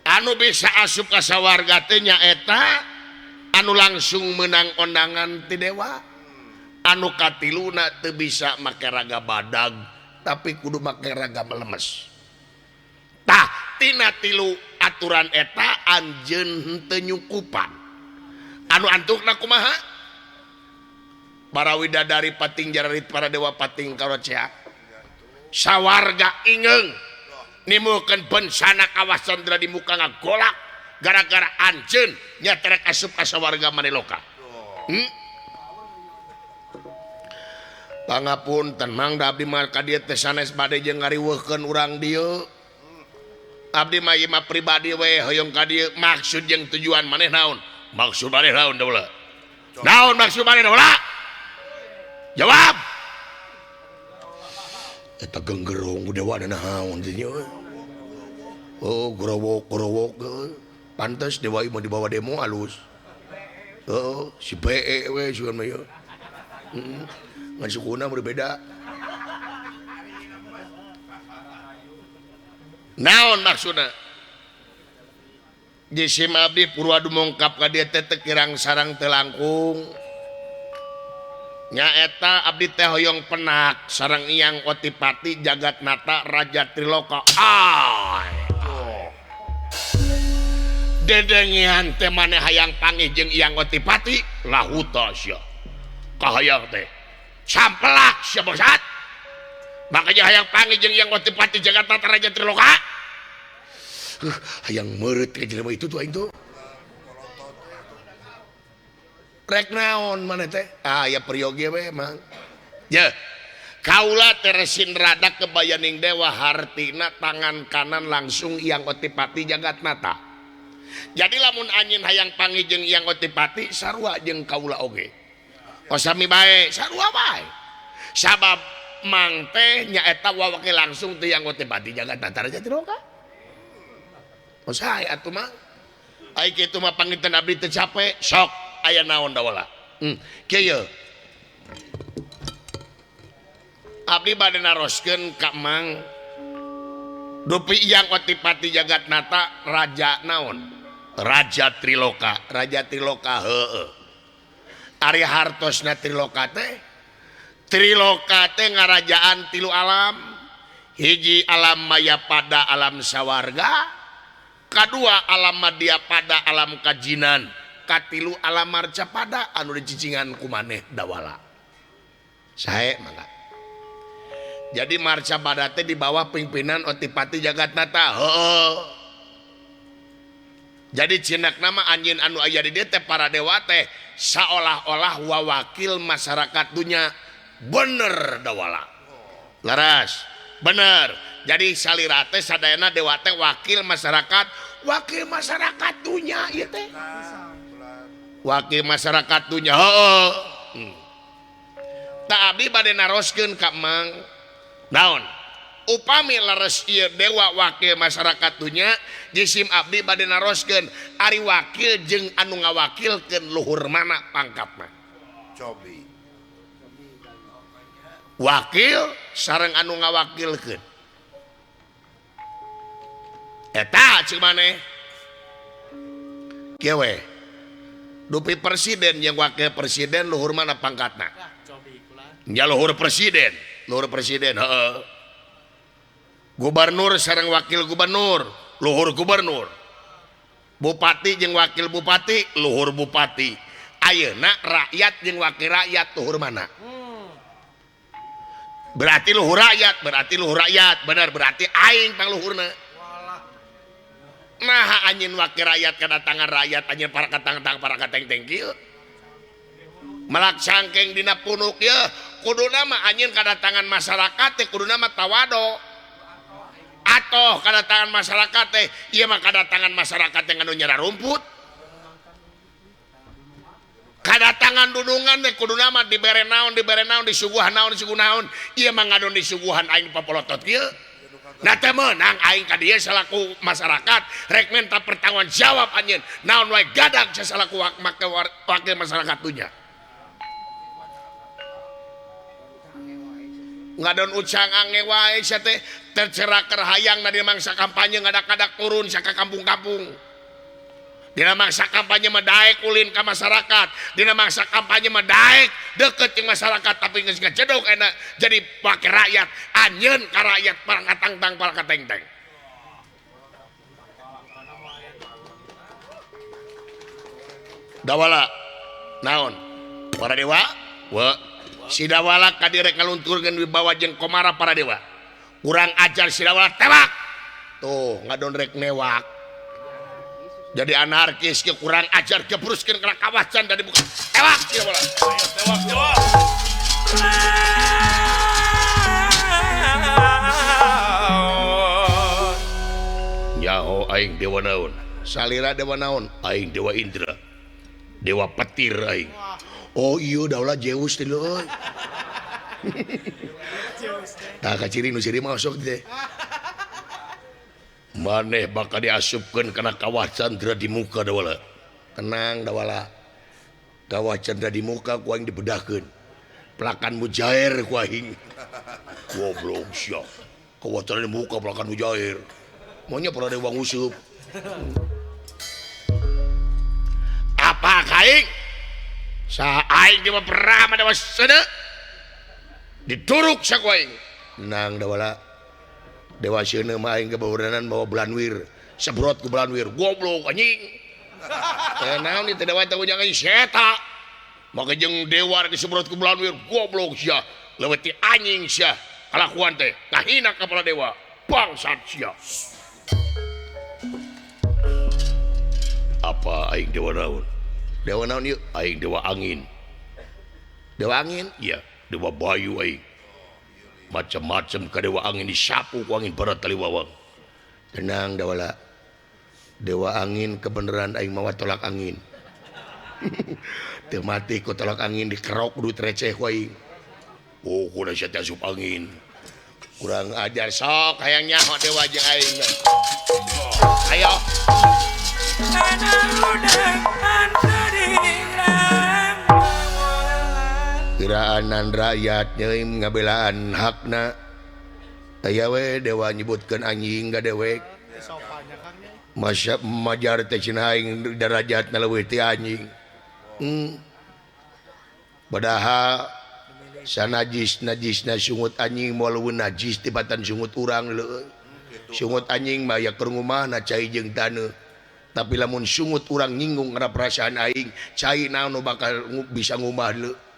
anu bisa asup ka sawarga teh nyaeta anu langsung menang ondangan ti dewa anu katiluna teu bisa make raga badag tapi kudu make raga melemes tah tina tilu aturan eta anjeun henteu nyukupan anu antukna kumaha para widadari pating jararit para dewa pating karocea sawarga ingeung nimulkeun bencana kawasandra di muka ngagolak gara-gara anjeun nya terek asup ka sawarga maneloka pangapunten mang da abdi mah ka dieu teh sanes bade jeung ngariweuhkeun urang dieu abdi mah ieu mah pribadi we hoyong ka dieu maksud jeung tujuan maneh naon maksud maneh naon daula naon maksud maneh daula jawab eta genggerong dewa naon dieu oh gorowok pantes dewa mau dibawa demo halus oh si PE we sugan mah ieu ngan sukuna berbeda naon maksudna jisim abdi purwadu mongkap ka dieu teh kirang sarang teu langkung nyaeta abdi teh hoyong penak sareng Iyang Otipati Jagatnata Raja Triloka dedengian teh maneh hayang panggih jeung Iyang Otipati lahuta sia kahayang teh sampelak sia bosat makanya hayang panggih jeung Iyang Otipati Jagatnata Raja Triloka hayang meureut ka jelema itu tuh aing tuh rek naon maneh teh ya priyoge we mang ya kaula teresin rada kebayaning dewa hartina tangan kanan langsung Iyang Otipati Jagatnata jadi lamun anjeun hayang panggih jeung Iyang Otipati sarua jeung kaula oge sami bae sarua bae sabab mang teh nyaeta wawake langsung teh Iyang Otipati Jagatnata Raja Triloka sae atuh mah ai kitu mah panginten abdi teu capek sok aya naon dawala kieu abdi bade naroskeun ka mang dupi Iyang Otipati Jagatnata raja naon Raja Triloka heueuh ari hartosna Triloka teh ngarajaan tilu alam hiji alam maya pada alam sawarga kadua alam madya pada alam kajinan katilu alam marca pada anu dicicingan ku maneh dawala sae mangga jadi marca pada teh di bawah pimpinan Otipati Jagatnata heueuh jadi cinak nama anjeun anu aya di dieu teh para dewa teh saolah-olah wawakil masyarakat dunya bener dawala laras bener jadi salira teh sadayana dewa teh wakil masyarakat dunya ieu teh wakil masyarakat dunya heueuh ta abdi bade naroskeun ka mang naon upami leres ieu dewa wakil masyarakat dunya jisim abdi bade naroskeun ari wakil jeung anu ngawakilkeun luhur mana pangkatna cobi wakil sareng anu ngawakilkeun eta ceuk maneh kieu we dupi presiden yang wakil presiden luhur mana pangkatna cobi kula ya luhur presiden heeh gubernur sareng wakil gubernur luhur gubernur bupati jeung wakil bupati luhur bupati ayeuna rakyat jeung wakil rakyat luhur mana berarti luhur rakyat bener berarti aing pangluhurna nah anjeun wakil rakyat kedatangan rakyat anjeun para kateng kieu melak sangkeng dina punuk ya kuduna mah anjeun kedatangan masyarakat teh kuduna mah tawado atoh kedatangan masyarakat teh ieu mah kedatangan masyarakat yang anu nyara rumput kedatangan dudungan teh kuduna mah dibere naon disuguhan naon ieu mah ngadon disuguhan aing papolotot kieu nah teh meunang aing ka dieu salaku masyarakat rek minta pertanggung jawab anjeun naon wae gadag salaku wakil masyarakat dunya ngadon ucang ange wae sia teh tercerak kerhayang di mangsa kampanye ngadak-ngadak turun saka kampung-kampung dina mangsa kampanye mah daek ulin ka masyarakat dina mangsa kampanye mah daek deket jeung masyarakat tapi geus ngacedok enak jadi wakil rakyat anjeun ka rakyat parangkatangtang parakatengteng dawala naon para dewa wa si dawala ka direk ngalunturkeun wibawa jeung komara para dewa kurang ajar si dawala tewak tuh ngadon rek newak jadi anarkis ke kurang ajar gebruskeun kana kawasan dari bukan tewak si dawala tewak nyaho aing dewa naon salira dewa naon aing dewa Indra dewa petir aing oh iya daulah Zeus teh euy tah kaciri nu siri masuk teh maneh bakal diasupkeun kana kawah candra di muka dawala tenang dawala kawah candra di muka ku aing dibedahkeun pelakan mujair ku aing goblok sia kawah candra di muka pelakan mujair maunya para dewa ngusup apa kaing sa aing dewa perama dewa sede diduruk saku aing nang dawala dewa sieuna mah aing kebauranan bawa belanwir sebrot ku belanwir goblok anjing teh naon ieu dewa teh ujang anjing seta make jeung dewa disebrot ku belanwir goblok sia leuwih ti anjing sia kalakuan teh ngahina ka para dewa bangsat sia apa aing dewa naon ieu aing dewa angin iya dewa bayu aing macam-macam ka dewa angin disapu ku angin barat taliwawang tenang dawala dewa angin kebenaran aing mawa tolak angin teu mati ku tolak angin dikerok duit receh ku aing oh kuda sia teh asup angin kurang ajar sok hayang nyaho dewa jeung aing ayo kiraanan rakyat nyeum ngabelaan hakna aya we dewa nyebutkeun anjing ka dewek majar teh cenah aing derajatna leuwih ti anjing padahal sanajis-najisna sungut anjing moal leuwih najis tibatan sungut urang leueuh sungut anjing mah ya keur ngumahna cai jeung taneuh tapi lamun sungut urang nyinggung kana perasaan aing cai naon nu bakal bisa ngumah leueuh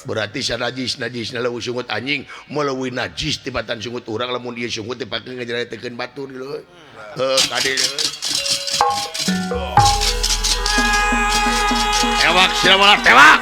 berarti sanajis-najisna leuwih sungut anjing meleuwih najis tibatan sungut urang lamun ieu sungut dipake ngajaretekeun batur leueuh kade tewak sila tewak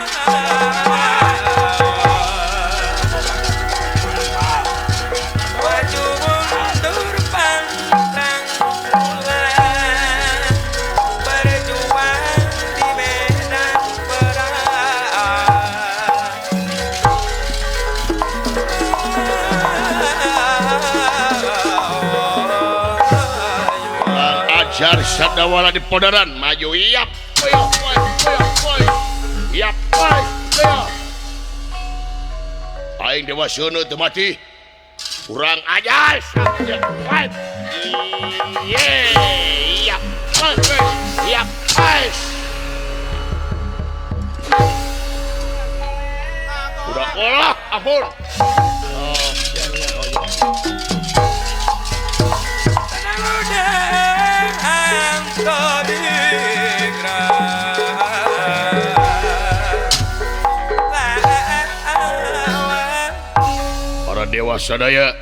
sadawala di podaran maju iap iap aing dewa seuneut teu mati kurang ajar iap Allah ampun. Para dewa sadaya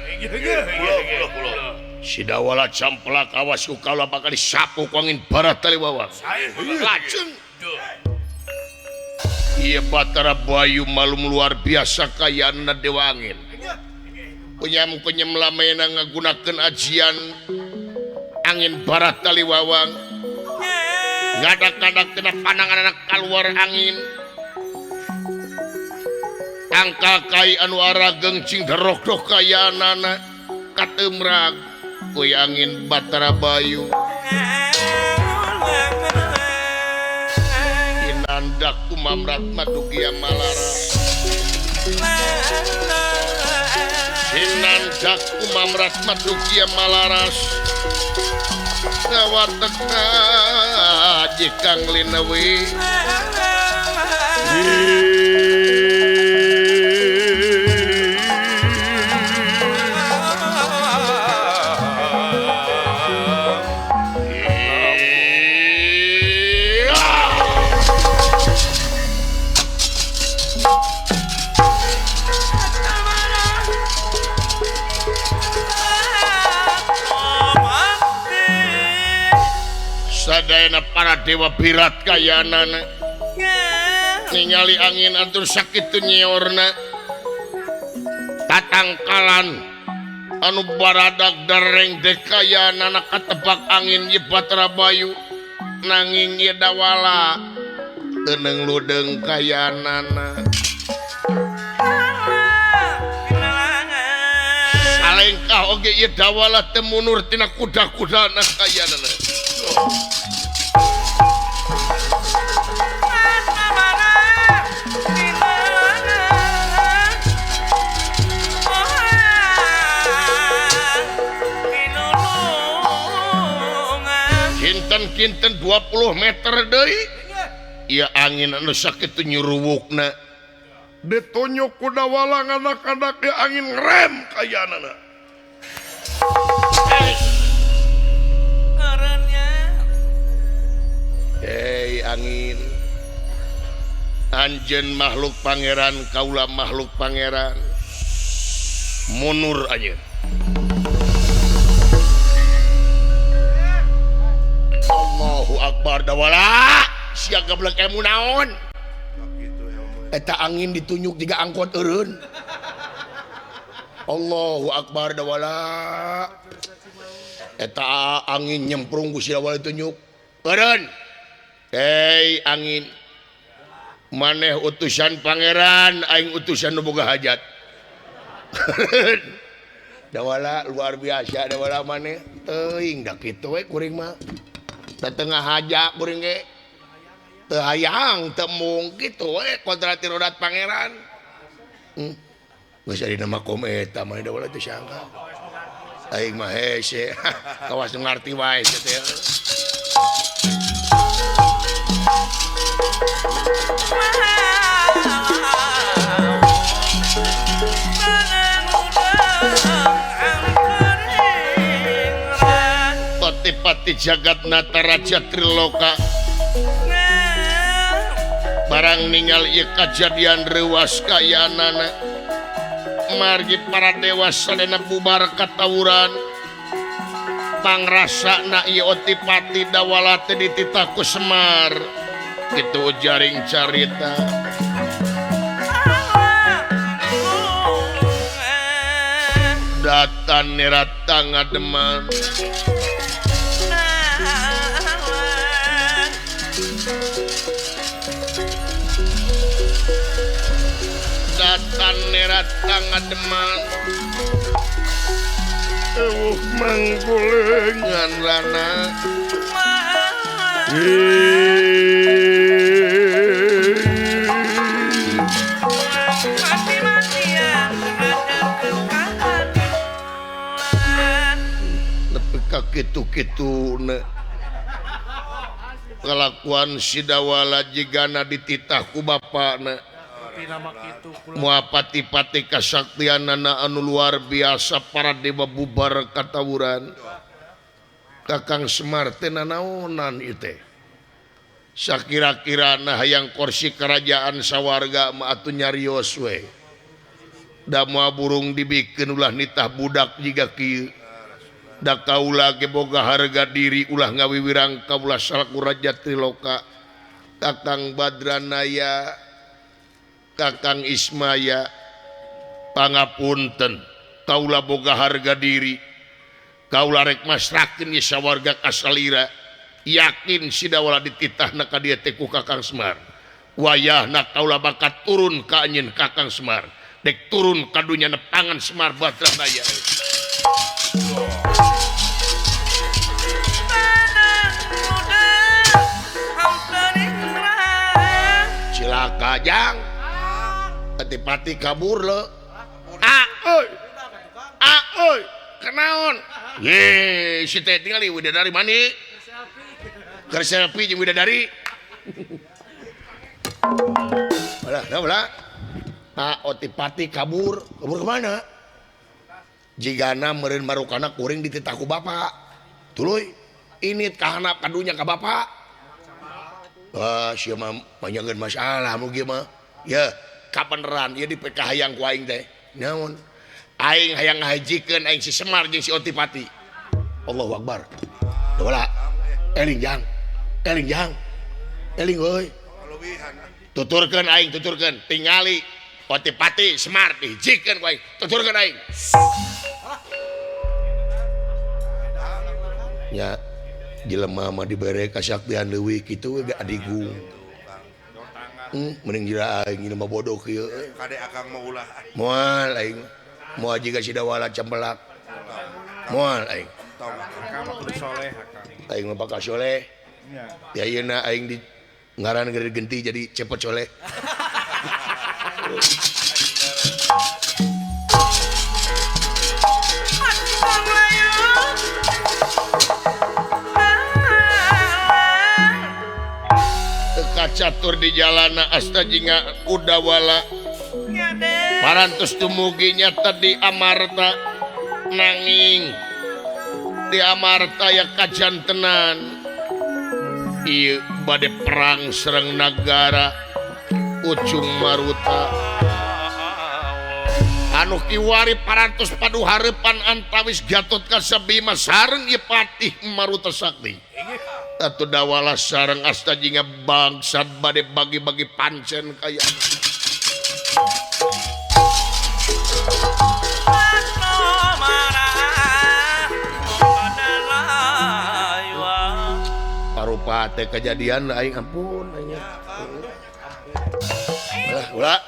si dawala camplak awas ku kaula bakal disapu ku angin barat tali bawah lajeng iya Batara Bayu malum luar biasa kayana dewa angin penyem lamena ngagunakeun ajian angin barat tali wawang ngadak-ngadak tina panangan anak keluar angin angka kai anu arageng cing derok-dok kayanana katemrag kuy angin Batara Bayu inandak kumamrat madugia malaras inandak kumamrat madugia malaras ngawatekna jikang linawi sadayana para dewa birat kayanana ningali angin atur sakitu nyeorna tatangkalan anu baradag dereng dekayanana katebak angin ye Batara Bayu nanging ye dawala teuneng ludeng kayanana salengkah oge ye dawala teu munur tina kuda-kudana kayanana kinten 20 meter deui ieu angin anu sakitu nyuruwukna Ditonyok ku dawala anak-anak ya angin rem kayanana. Hei angin, anjeun makhluk pangeran, kaula makhluk pangeran, munur aja. Allahu Akbar dawala, sia gablek emu naon? Eta angin ditunjuk tiga angkot eureun. Allahu Akbar dawala. Eta angin nyemprung ku si dawala tunjuk eureun. Hei angin, maneh utusan pangeran, aing utusan nu boga hajat. Dawala luar biasa dawala maneh. Teuing da kitu we kuring mah. Da tengah haja kuring ge. Teu hayang teu mung kitu we kodrati rodat pangeran. Geus aya dina makom eta maneh dawala teu sangka. Aing mah hese. Kawas ngarti wae teh. Pati jagat nata raja triloka barang ningal ieu kajadian reuas kayanana margi para dewa sadana bubar katawuran pangrasana ieu Otipati dawala teh dititah ku Semar kitu jaring carita. Datan nerata ngademan datan nerata ngademan Ewuh manggulengan rana kitu-kituna kelakuan si dawala jigana dititah ku bapana Tapi nama kitu kula Mua pati-pati kasaktianana anu luar biasa para dewa bubar katawuran. Kakang Semar teh nanaonan ieu teh. Sakira-kirana hayang kursi kerajaan sawarga mah atuh nyarios we. Da moal burung dibikeun ulah nitah budak jiga kieu. Da kaula ge boga harga diri ulah ngawiwirang kaula salaku raja Triloka. Kakang Badranaya, Kakang Ismaya, pangapunten, kaula boga harga diri, kaula rek masrakeun ye sawarga kasalira, yakin sidawala dititahna ka dieu teh ku Kakang Semar. Wayahna kaula bakat turun ka anjeun Kakang Semar, dek turun ka dunya nepangan Semar Badranaya. Cilaka jang, pati-pati kabur lo. Oi, kenaon? Ye, si teh tinggal widadari mani. Keur selfie jeung widadari. Bala. Otipati kabur kemana? Jigana meureun marukana kuring dititah ku bapak. Tuluy, ini kahana kadunya ka bapak. Wah, sia mah panjangkeun masalah mugi mah. Ya, kabeneran ieu dipeka hayang ku aing teh. Naon? Aing hayang ngahajikeun aing si Semar jeung si Otipati. Allahu Akbar. Dawala. Eling jang. Eling euy. Tuturkeun aing, tuturkeun. Tingali Otipati Semar dihijikeun ku aing. Tuturkeun aing. Ya. Jelema mah dibere kasaktian leuwih kitu ge adigung. Mending jira aing mah bodoh kieu. Kade akang mau ulah. Moal aing. Moal jiga sidawala cembelak. Moal aing. Tong akang mah kudu soleh akang. Aing mah bakal soleh. Ya ayeuna aing di ngaran gede genti jadi cepet soleh. Catur di jalana asta jinga udawala parantos tumuginya tadi Amarta nanging di Amarta ya kajantenan ieu bade perang sareng nagara Ucung Maruta anu kiwari parantos paduharepan antawis Gatot Kasabimas sareng ieu Patih Maruta Sakti. Atuh dawala sareng asta jinga bangsat bade bagi-bagi pancen kaya parupa teh kejadian aing ampun aing ulah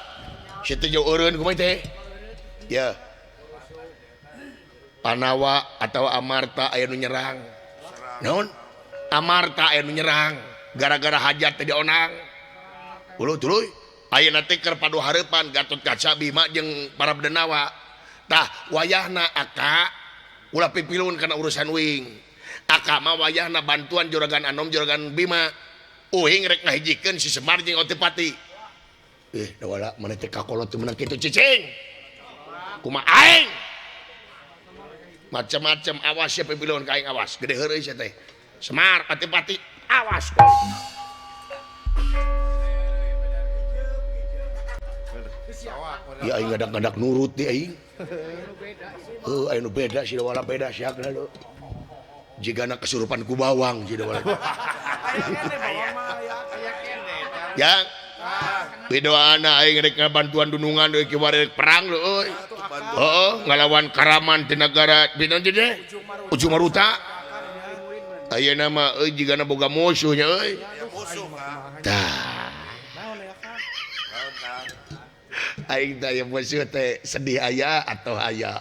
situ jauh eureun kumaha teh ya Panawa atau Amarta aya nu nyerang naon Amarta anu nyerang gara-gara hajat teh dionang. Tuluy ayeuna teh keur paduhareupan Gatot Kaca-Bima jeung para Bedenawa. Tah wayahna Aka ulah pipilun kana urusan wing. Aka mah wayahna bantuan Juragan Anom Juragan Bima. Uhing rek ngahijikeun si Semar jeung Otipati. Dawala maneh teh kakolot teu meunang kitu cicing. Kumaha aing? Macam-macam awas ya pipilun ka aing awas. Gede heureuy sia teh. Semar, Otipati, awas kau. Ya aing ngadak-ngadak nurut di aing. Aing nu beda si dawala beda siakna lo. Jigana kesurupan ku bawang si dawala. Ya. Bedoana aing rek bantuan dunungan deui kiwari perang lo euy. Heeh, ngalawan Karaman ti nagara dina deh. Ucung Maruta. Ayeuna mah euy jigana boga musuhnya euy. Tah. Aing teh aya musuh teh sedih aya atau aya.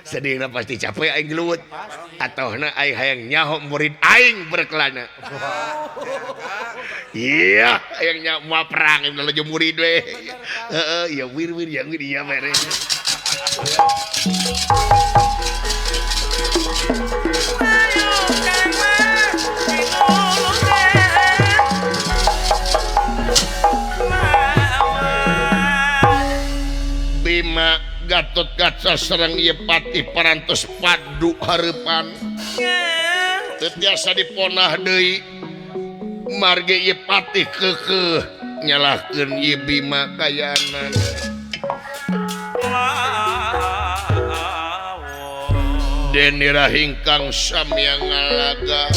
Sedihna pasti capek aing gelut. Atohna aing hayang nyaho murid aing berkelana. Iya, hayang nyaho perang ieu laju murid we. Heeh, iya wir yang wir iya mere. Gatot Kaca sareng ieu patih parantos padu hareupan teu tiasa diponah deui marge ieu patih keukeuh nyalahkeun ieu Bima kayana Deni Rahingkang samya ngalaga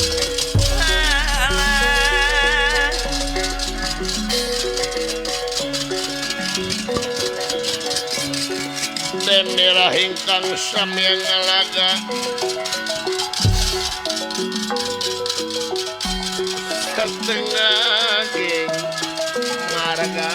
Deni Rahingkang samya ngalaga setengah geng marga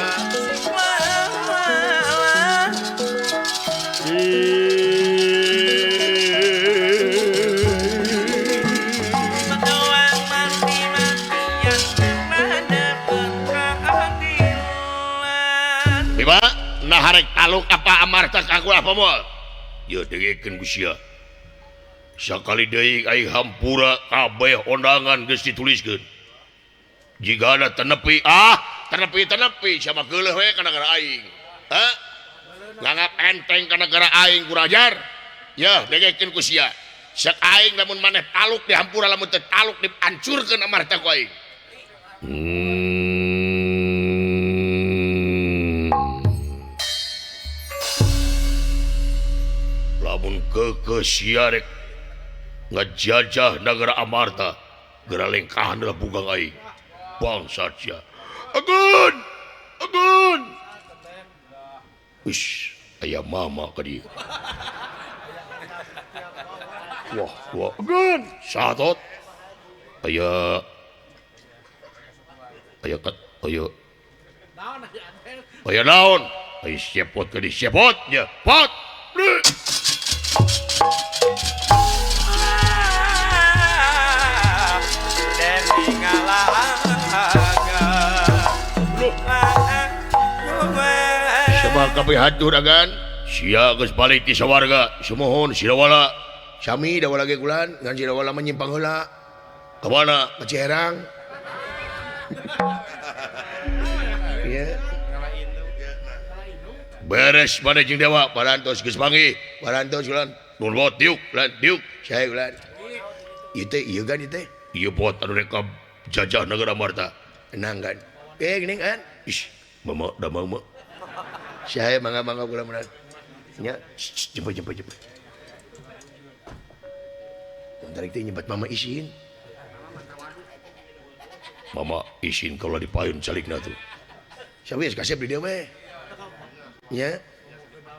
Bima, nah harek taluk apa amarta kaku apa moal? Ya dengekeun ku sia. Sakali deui aing hampura kabeh undangan geus dituliskeun. Jika ada tenepi, tenepi sama geuleuh we ka nagara aing. Nganggap enteng ka nagara aing kurajar. Ya dengekeun ku sia. Sak aing lamun maneh taluk di hampura lamun teu taluk dihancurkeun amarta ku aing. Lamun keukeuh sia rek ngajajah nagara Amarta geura lengkahan adalah bugang aing bangsat sia agun wish aya mama ka dieu wah agun satot aya naon aya sepot ka di sepot nya pot Sabah kabeh hatur agan sia geus balik ti sawarga sumohon Sidawala sami dawala ge kulan ngan Sidawala menyimpang heula ka mana ka Ciherang ieu beres mana jeung dewa parantos geus panggih parantos kulan nun bot diuk sae kulan ieu teh ieu kan ieu teh ieu bot anu rek ka jajah nagara Amarta enang kan geuning kan ish mama da mama sae mangga kula meunang nya jemput tarik teh nyebat mama isin kalau dipayun calikna tuh sawi kasep di dieu we nya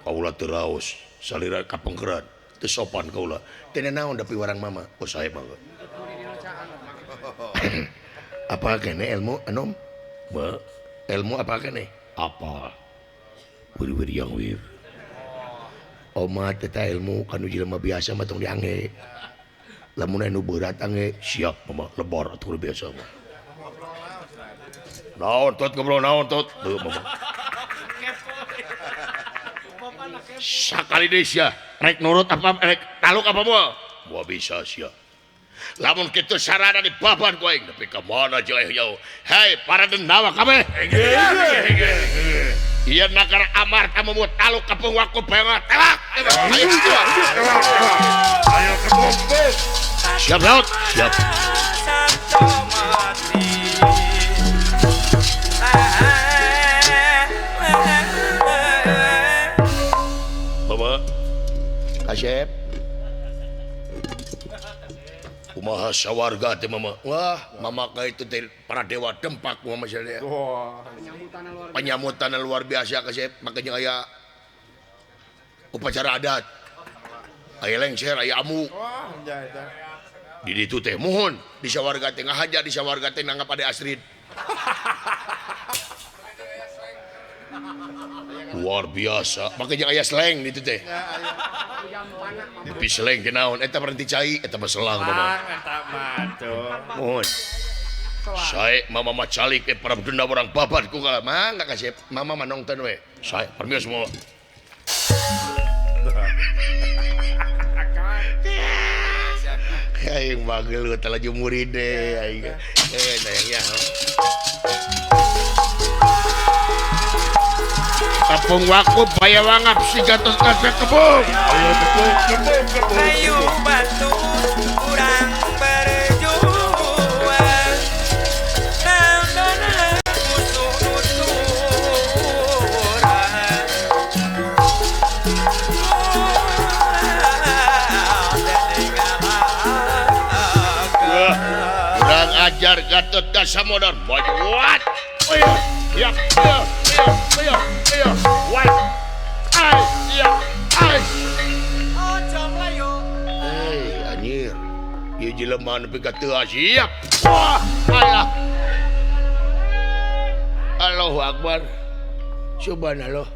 kaula teu raos salira kapengkeran teu sopan kaula teu naon tapi warang mama oh sae mangga apa kene ilmu anom ilmu apa kene apa wiri-wiri yang wir omat eta ilmu kanu jelema biasa mah tong diangge lamun anu berat angge siap mama lebar atuh biasa mah naon tot goblok naon tot teu mama sakali deui sia rek nurut apa rek taluk apa moal bisa sia lamun kitu sarana dibaban ku aing nepi ka mana jauh hei para dendawa kabeh ieu nagara Amarta memut taluk ka pungwaku pengat telak ayo kebombe siap laut siap Mama kasep kumaha sawarga teh mama wah mama ka itu teh para dewa dempak mama saya penyambutan luar biasa kasep makanya aya upacara adat aya lengser aya amu di ditu teh mohon di sawarga teh ngahaja di sawarga teh nanggap ade Astrid luar biasa makanya aya seleng di ditu teh tapi seleng teh naon eta berhenti cai eta mah selang mama mohon sae mama mah calik para denda orang babat ku kalah mangga kasep mama mah nongton we sae permios semua aing bagel teh laju murid deh aing sayangnya Kapung wakub bayawangap si Gatot Kaca kebung. Ayo kebung. Ayo bantu kurang berjuang. Naon Kurang ajar Gatot Kaca modal. What? Ya, what? Oh, jam lah yo. Anjir. Ieu jelema nepi ka teu siap. Wah, alah. Allahu Akbar. Subhanallah.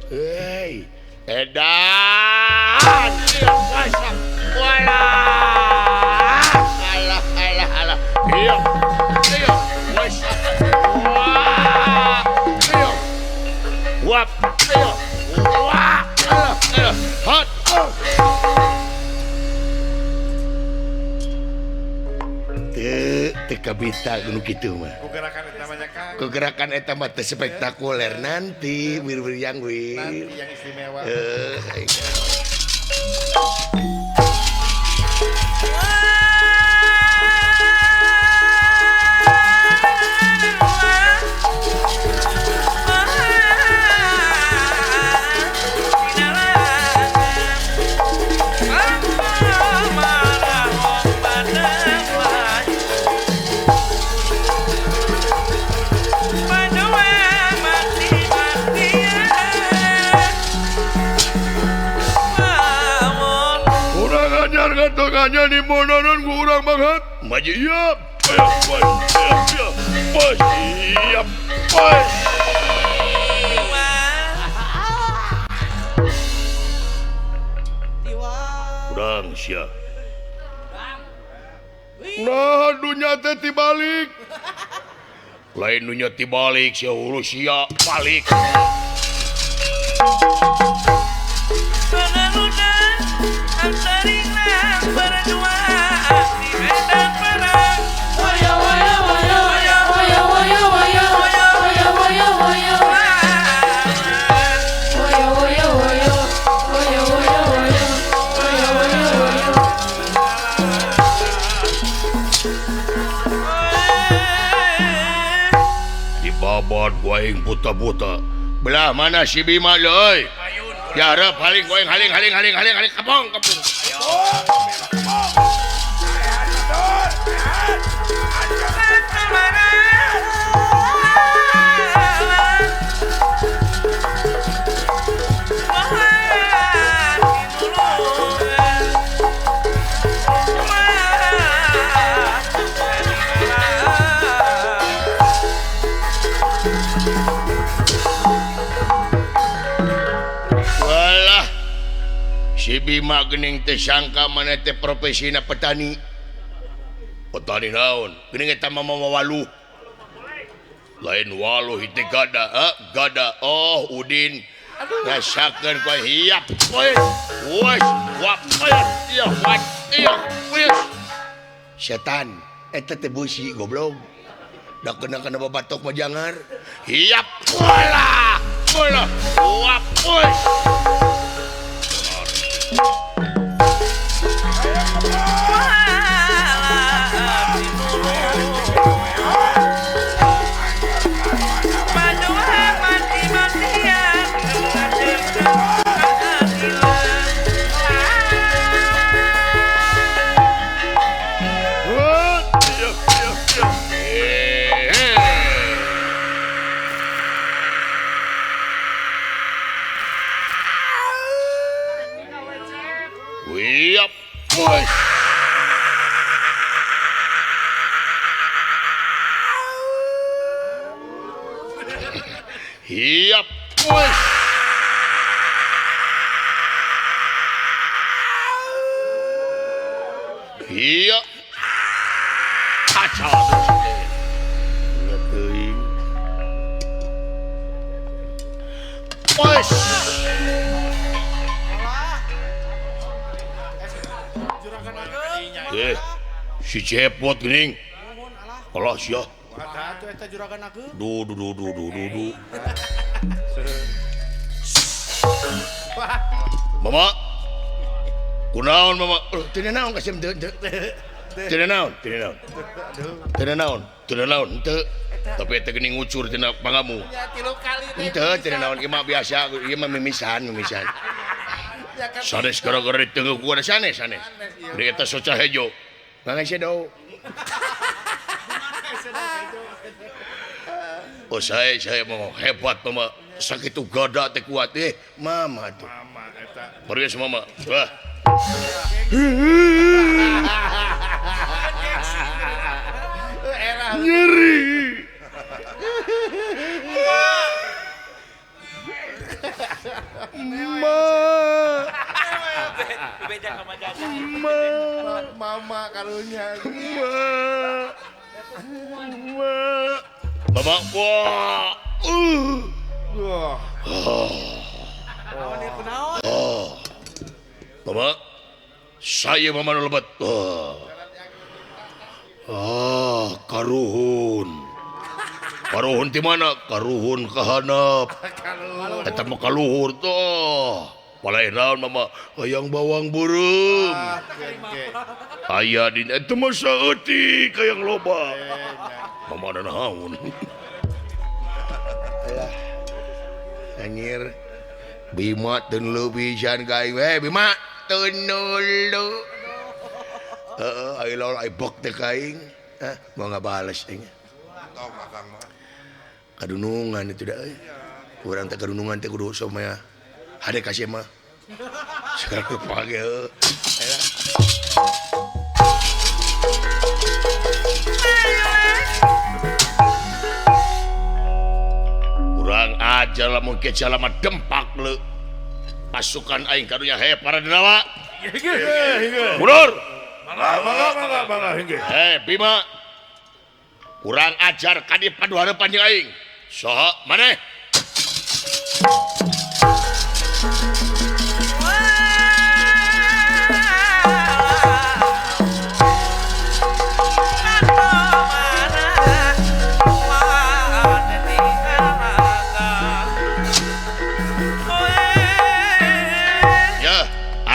Hei, edan. Iya, masak. Walah. Alah. Iya. Masak. Wah. Iya. Wap. Iya. Wah. Alah. Hot. Teka bita gunung kitu mah. gerakan eta banyak kan. Kegerakan eta mah teu spektakuler nanti wir-wir yang wir. Nanti yang istimewa. Tengahnya di mononon kurang banget. Maju. Siap. Siap. Kurang siap. Nah, dunya teh tibalik. Lain dunya tibalik sia hulu sia balik. Dibabad goeng buta-buta. Belah mana si Bima euy? Jarep haling goeng haling kapong. Walah si Bima geuning teh sangka maneh teh profesina petani. Petani naon? Geuning eta mah waluh. Lain waluh itu gada, gada. Oh, Udin. Ngasakeun ku hiap. Wes, wap, iya, wat, iya, wes. Setan, eta teh busi goblok. Da kena babatok mah jangar. Hiap, walah. Wap, wes. Yap, push. Yap, push. Iya. Kacau. Push. Si cepot geuning. Alah sia. Ada tuh eta juragan aku. Du. Mama. Kunaon mama? Teu naon kasih teu. Teu naon. Teu. Tapi eta geuning ngucur tina pangamu. Ya 3 kali teh. Teu naon ieu mah biasa, ieu mah mimisan. Sanes gara-gara ditengeuh ku ada sanes. Di eta soca hejo. Ngangai sedau. Oh saya mau hebat mama. Sakitu gada teh kuat mama tuh. Mama eta. Pergi mama. Wah. Nyeri. Mama karunya. Mama, wah. Wah. Mama, saya mama nu lebat. Karuhun. Karuhun di mana? Karuhun kahanap. Eta mah kaluhur tuh. Palain naon mama, hayang bawang burung. Aya di eta mah saeutik hayang loba. Mama ada naon. Alah. Anjir. Bima teu leubisan gaing we Bima teu nulu. Ai lol ai bok teh kaing. Mau ngabales teh. Tong Kakang mah. Kadunungan itu dah. Urang teh kadunungan teh kudu somaya. Hade kasih mah. Sekarang pagi. Kurang aja lah mungkin selama dempak le. Pasukan aing karunya para denawa. Mundur. Mangga hinggih. Bima. Kurang ajar kadi padu harapan jeung aing. Saha maneh?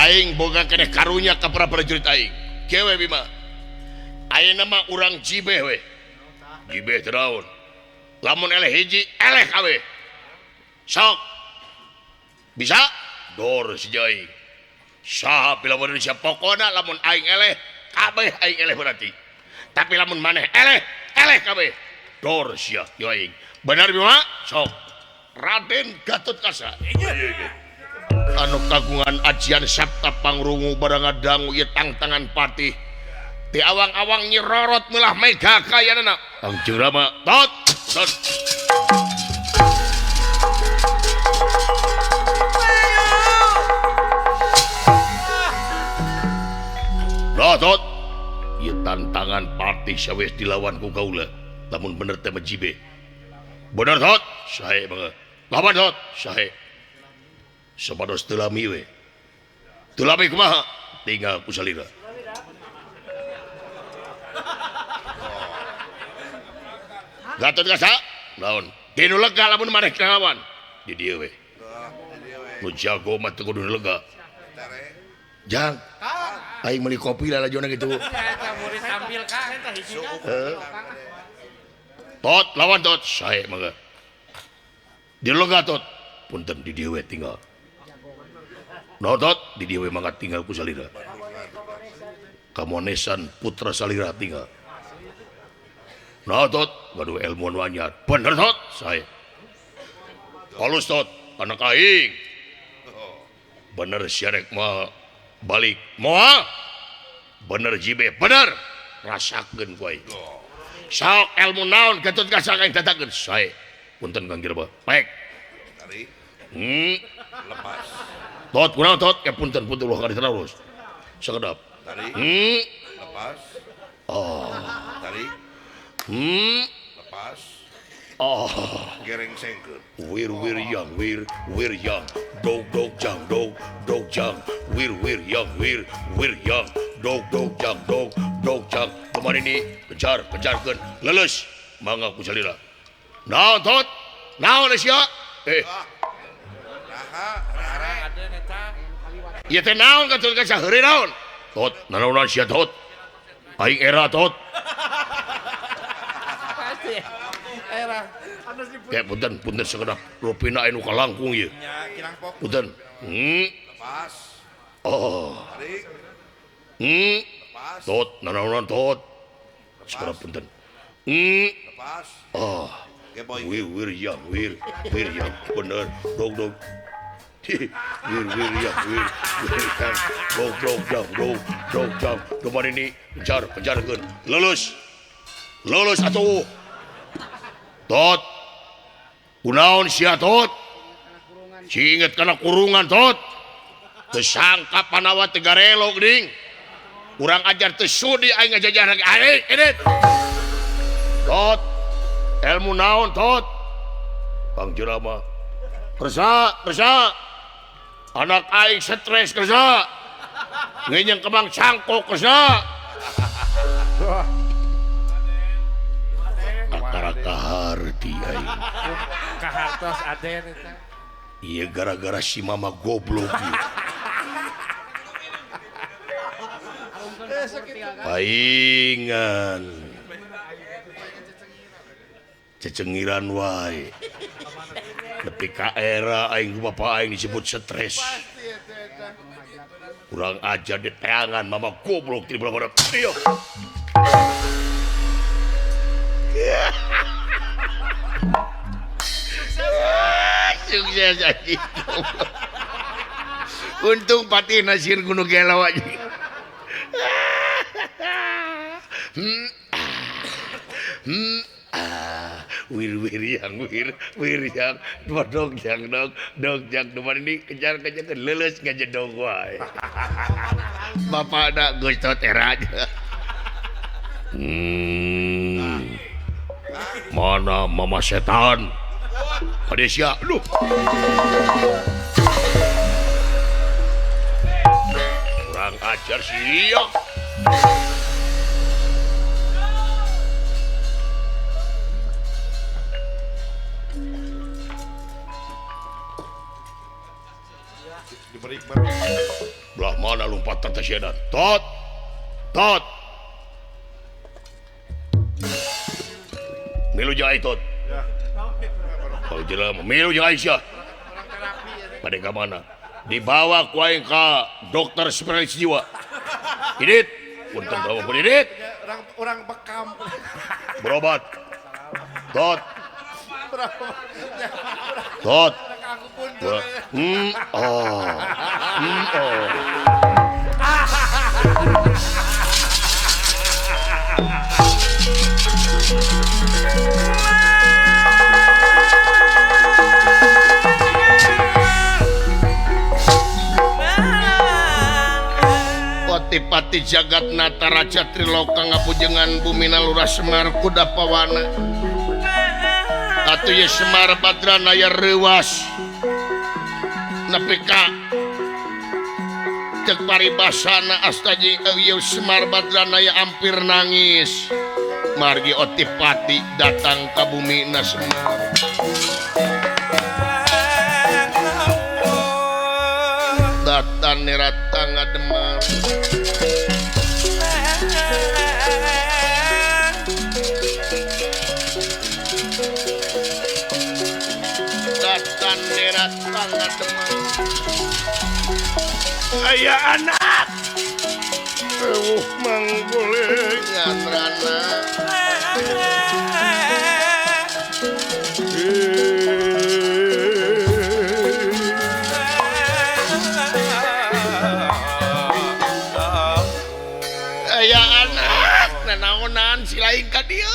Aing boga keneh karunya ka para prajurit aing. Kewe Bima. Ayeuna mah urang jibeh we. Jibeh teu naon. Lamun eleh hiji, eleh kawe. Sok. Bisa? Dor si aing. Saha pila Indonesia pokona lamun aing eleh, kabeh aing eleh berarti. Tapi lamun maneh eleh kabeh. Dor sia yo aing. Benar Bima? Sok. Raden Gatotkaca. Anu kagungan ajian sabta pangrungu barangadangu ieu tangtangan patih ti awang-awang nyerorot melah mega kayanana Kangjeng Rama tot tot ieu tantangan patih sawes dilawan ku kaula lamun bener teh majibe bener tot sae mangga lawan tot sae sapados telami we. Telami kumaha? Tinggal ku salira. Gatotkaca, naon? Tinu lega lamun maneh kawan. Di dieu we. Nu jago mah teu kudu lega. Jang. Aing meuli kopi lah lajona gitu. Eta murid tampil ka eta hiji. Tot lawan tot sae mangga. Di lega tot. Punten di dieu we tinggal. Notot di dieu mangga tinggal ku salira. Kamonesan putra salira tinggal. Notot gaduh ilmuan wanyar. Bener tot sae. Halus tot anak aing. Bener syarek mah balik. Moal. Bener jibe bener. Rasakeun ku aing. Sok ilmu naon Gatotkaca aing dadakeun sae. Punten Kang Jirba. Pek. Tari. Lepas. Tot kunaon tot ya punten ulah kali terus. Sakedap. Tari. Lepas. Tari. Lepas. Gereng sengkeun. Wir yang dog jang wir yang dog jang kemarin ini kejarkeun leles mangga ku salira. Naon tot? Naon sia? Aden eta. Ieu teh naon ka tuluy ka saheureuy naon? Tot, nanaonan sia tot? Aing era tot. Pasti. Era. Punten sekedap rupina anu kalangkung ieu. Nya kirang fokus. Punten. Lepas. Oh. Tarik. Lepas. Tot, nanaonan tot. Sekedap punten. Lepas. Oh. Ge boy. Wir ya, bener. Dog. Wir ya. Dog. Kemarin ini kejarkeun. Lulus atuh. Tot. Kunaon sia tot? Singet kana kurungan tot. Teu sangka panawa teu garelo geuning. Urang ajar teu sudi aing ngajajar aing edit. Tot. Ilmu naon tot? Kang Jerama. Kersa. Anak aing stres kersa. Ngenyeng kemang cangkok kersa. Antara kaharti aing. Kahartos Aden eta. Iya gara-gara si mama goblok ieu. Paingan. Cecengiran wae. Nepi ka era aing bapak aing disebut stres. Kurang ajar di teangan mama goblok di belah-belah. Iya. Sukses aja. Untung patih nasir gunung Gelaw aja. Wir yang dog yang depan ini kejar lulus ngajedog wae. Bapak ada Gusto Teraja. Mana mama setan? Malaysia, lu. Kurang ajar sih ya. Belah mana lompatan tasyadan? Tot. Milu jai tot. Kalau jelema milu jeung Aisyah. Pada ka mana? Dibawa ku aing ka dokter spesialis jiwa. Idit, punten bawa pun Idit. Orang bekam. Berobat. Tot. Aku pun. Pati jagat nata raja triloka ngapujengan bumina lurah Semar kuda pawana atuh ye Semar Badrana ya rewas nepi ka cek paribasana astaji ye Semar Badrana ya hampir nangis margi Otipati datang ka bumina Semar datan nerata ngademang ayah anak manggule nganrana ayah anak nanaonan silain ka dieu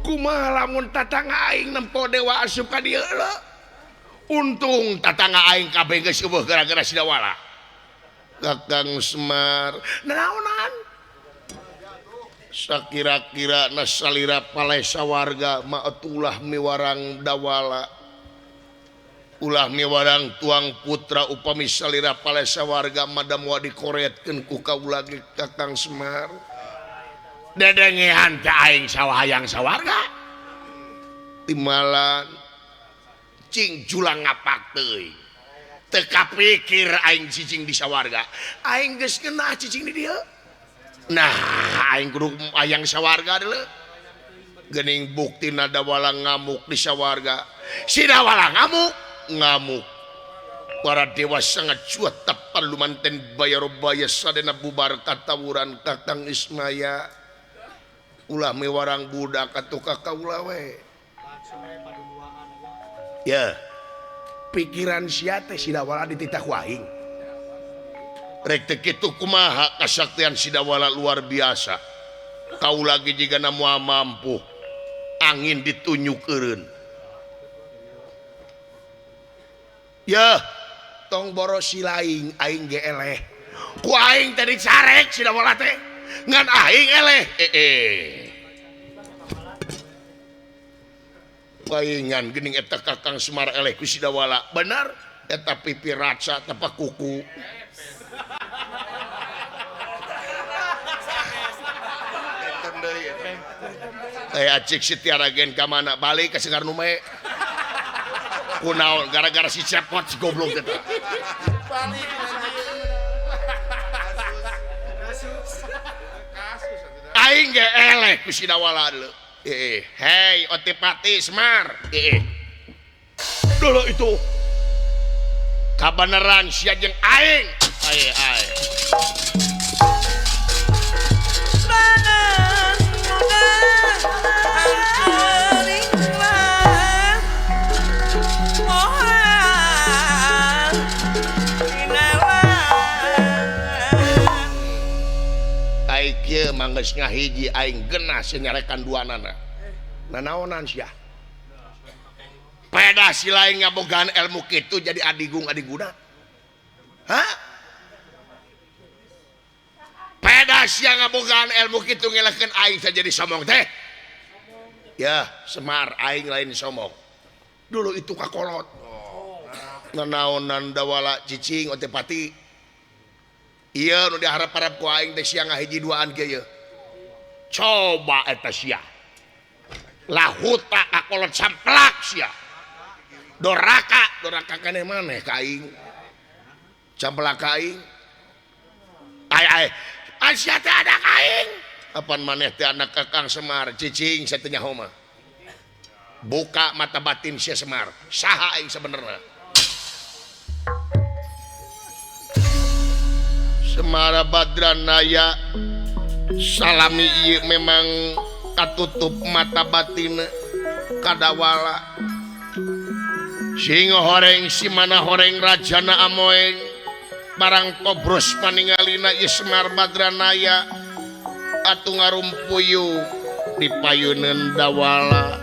kumaha lamun tatangga aing nempo dewa asup ka dieu untung tatangga aing kabeh geus eueuh gara-gara si Dawala. Kakang Semar, naonan? Sakira-kira nasalira palesa warga maatulah miwarang Dawala. Ulah miwarang tuang putra upami salira palesa warga madam wa dikoretkeun ku kaula Kakang Semar. dedengehan teh aing sawahayang sawarga timalan cing julang ngapak teuy teu kapikir aing cicing di sawarga aing geus ngeunah cicing di dieu nah aing kudu ayang sawarga deuleu geuning buktina dawala ngamuk di sawarga si dawala ngamuk para dewa sangat cuat tepan lumanten bayar-bayar sadena bubar katawuran Kakang Ismaya ulah mewarang budak atuh kakaula we ya pikiran sia teh si dawala dititah waing rek teu kitu kumaha kasaktian si dawala luar biasa kaula ge jigana moal mampu angin ditunjukeun ya tong boros si laing aing ge eleh ku aing teh dicarek si dawala teh ngan aing eleh paingan geuning eta Kakang Semar eleh ku si dawala benar eta pipi raca tepak kuku acik si tiara gen ka mana balik ka Sekar Nume kunaon gara-gara si cepot si goblok eta aing ge eleh ku si dawala deuleu hei Otipati Semar dulu itu kabeneran sia jeung aing kieu manggeus ngahiji aing genah nyarekan duanana nanaonan sia peda si lain ngabogaan ilmu kitu jadi adiguna peda sia ngabogaan ilmu kitu ngelekeun aing jadi somong teh ya Semar aing lain somong dulu itu kakolot nanaonan dawala cicing Otipati iya nu diharap-harap ku aing teh sia ngahiji duaan kieu coba eta sia lahuta kakolot samplak sia doraka keneh maneh ka aing samplak ka aing ai sia teh ada ka aing apan maneh teh anak Kakang Semar cicing sateunya homa buka mata batin sia Semar saha aing sebenarnya Semar Badranaya salami ieu memang katutup mata batin kadawala sing horeng si mana horeng rajana amoeng barang kobros paningalina ieu Semar Badranaya atuh ngarumpuyu di payuneun dawala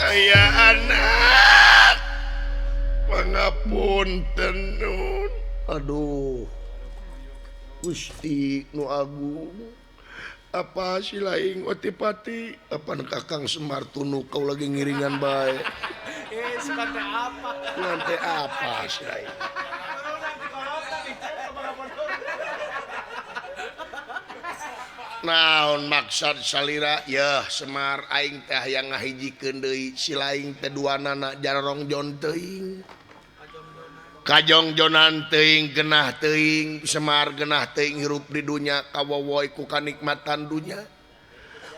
aya anak pangapunten nun aduh Gusti nu agung apa si laing Otipati apa Kakang Semar tunu kau lagi ngiringan bae Seperti apa nanti apa si laing naon maksud salira ya Semar aing teh hayang ngahijikeun deui si laing teh duanana jarong jon teuing kajongjonan teuing genah teuing Semar genah teuing hirup di dunya kawowoy ku kanikmatan dunya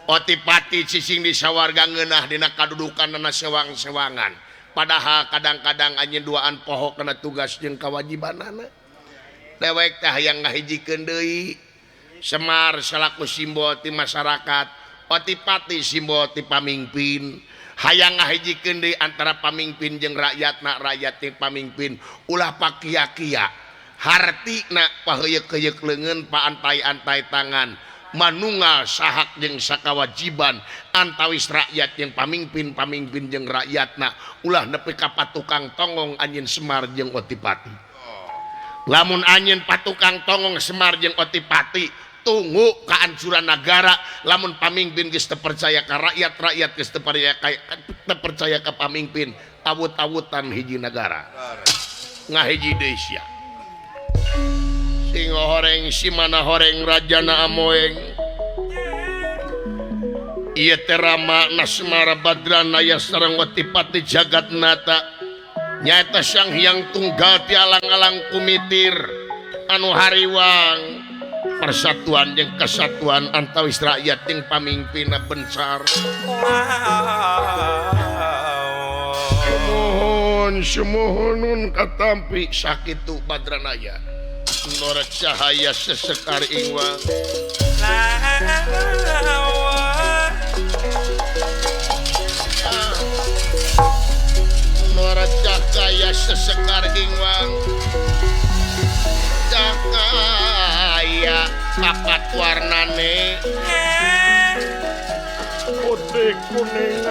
Otipati cicing di sawarga ngeunah dina kadudukanna sewang-sewangan padahal kadang-kadang anjeun duaan poho kana tugas jeung kawajibanana dewek teh hayang ngahijikeun deui Semar salaku simbol ti masyarakat Otipati simbol ti pamimpin hayang ngahijikeun deui antara pamimpin jeung rakyatna rakyat ti pamimpin ulah pakia-kia hartina paheuyeuh-heuyeuh leungeun paantai-antai tangan manunggal sahak jeung sakawajiban antawis rakyat jeung pamimpin jeung rakyatna ulah nepi ka patukang tongong anjeun Semar jeung Otipati lamun anjeun patukang tongong Semar jeung Otipati tunggu kehancuran negara lamun pamimpin geus teu percaya ka rakyat rakyat geus teu percaya ka pamimpin awut-awutan hiji negara ngahiji deui sia Sing horeng si mana horeng rajana amoeng ieu teh Rama Nasmara Badranaya sareng Watipati Jagatnata nyaeta Sang Hyang Tunggal ti alang-alang kumitir anu hariwang persatuan jeung kesatuan antawis rakyat jeung pamimpinna bencar. Semohon katampi sakitu Badranaya Nora cahaya sesekar ingwang Nora cahaya sesekar ingwang cahaya papat warnane putih kuning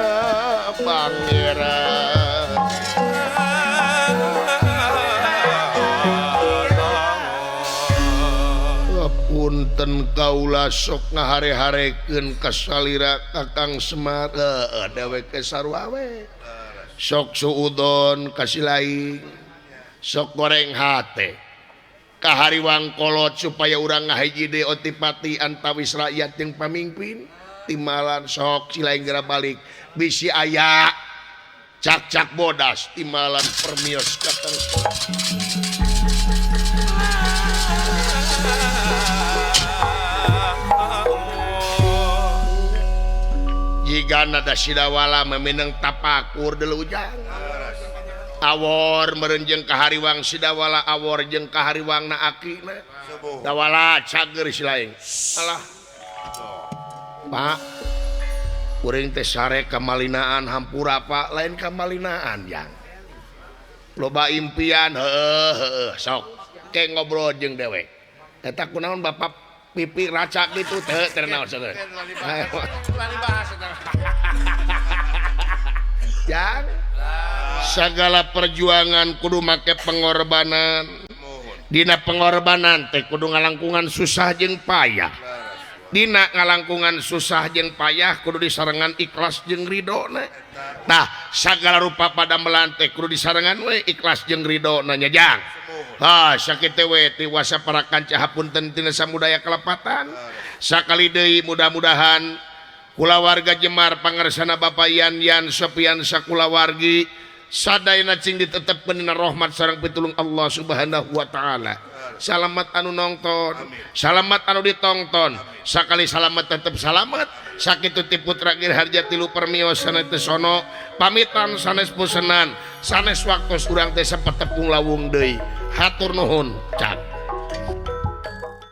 pangeran punten kaula sok ngahare-harekeun kasalira Kakang Semar dewek ke sarwawe sok suudon kasih lain sok goreng hate kahariwang kolot supaya urang ngahiji de Otipati antawis rakyat yang pamimpin timalan sok silain geura balik bisi aya cak-cak bodas timalan permios Kakang jika nada sidawala meminang tapakur delujang awor merenjeng kahariwang sidawala awor jeung kahariwang na akina dawala cager silaing alah Pak kuring teh sare kamalinaan hampura Pak lain kamalinaan yang loba impian heuh sok ke ngobrol jeung dewek eta kunaon Bapak pipi racak gitu teh ternaon saudara. Yang segala perjuangan kudu make pengorbanan. Dina pengorbanan teh kudu ngalangkungan susah jeung payah. Dina ngalangkungan susah jeung payah kudu disarengan ikhlas jeung ridona. Nah, segala rupa pada melantek kudu disarengan we ikhlas jeung ridona nya jang. Sakit we tiwasa para kanca hapunten tina samudaya kelepatan sakali deui mudah-mudahan kulawarga Jemar pangarsana Bapak Yan Sopian sakulawargi sadayana cing ditetepkeun dina rahmat sareng pitulung Allah Subhanahu wa taala. Salamat anu nongton, salamat anu ditongton, sakali salamat tetep salamat. Sakitu ti putra Girharja tilu permios sanes teu sono pamitan sanes pusenan sanes waktos urang teh sapetepung lawung deui. Hatur nuhun cak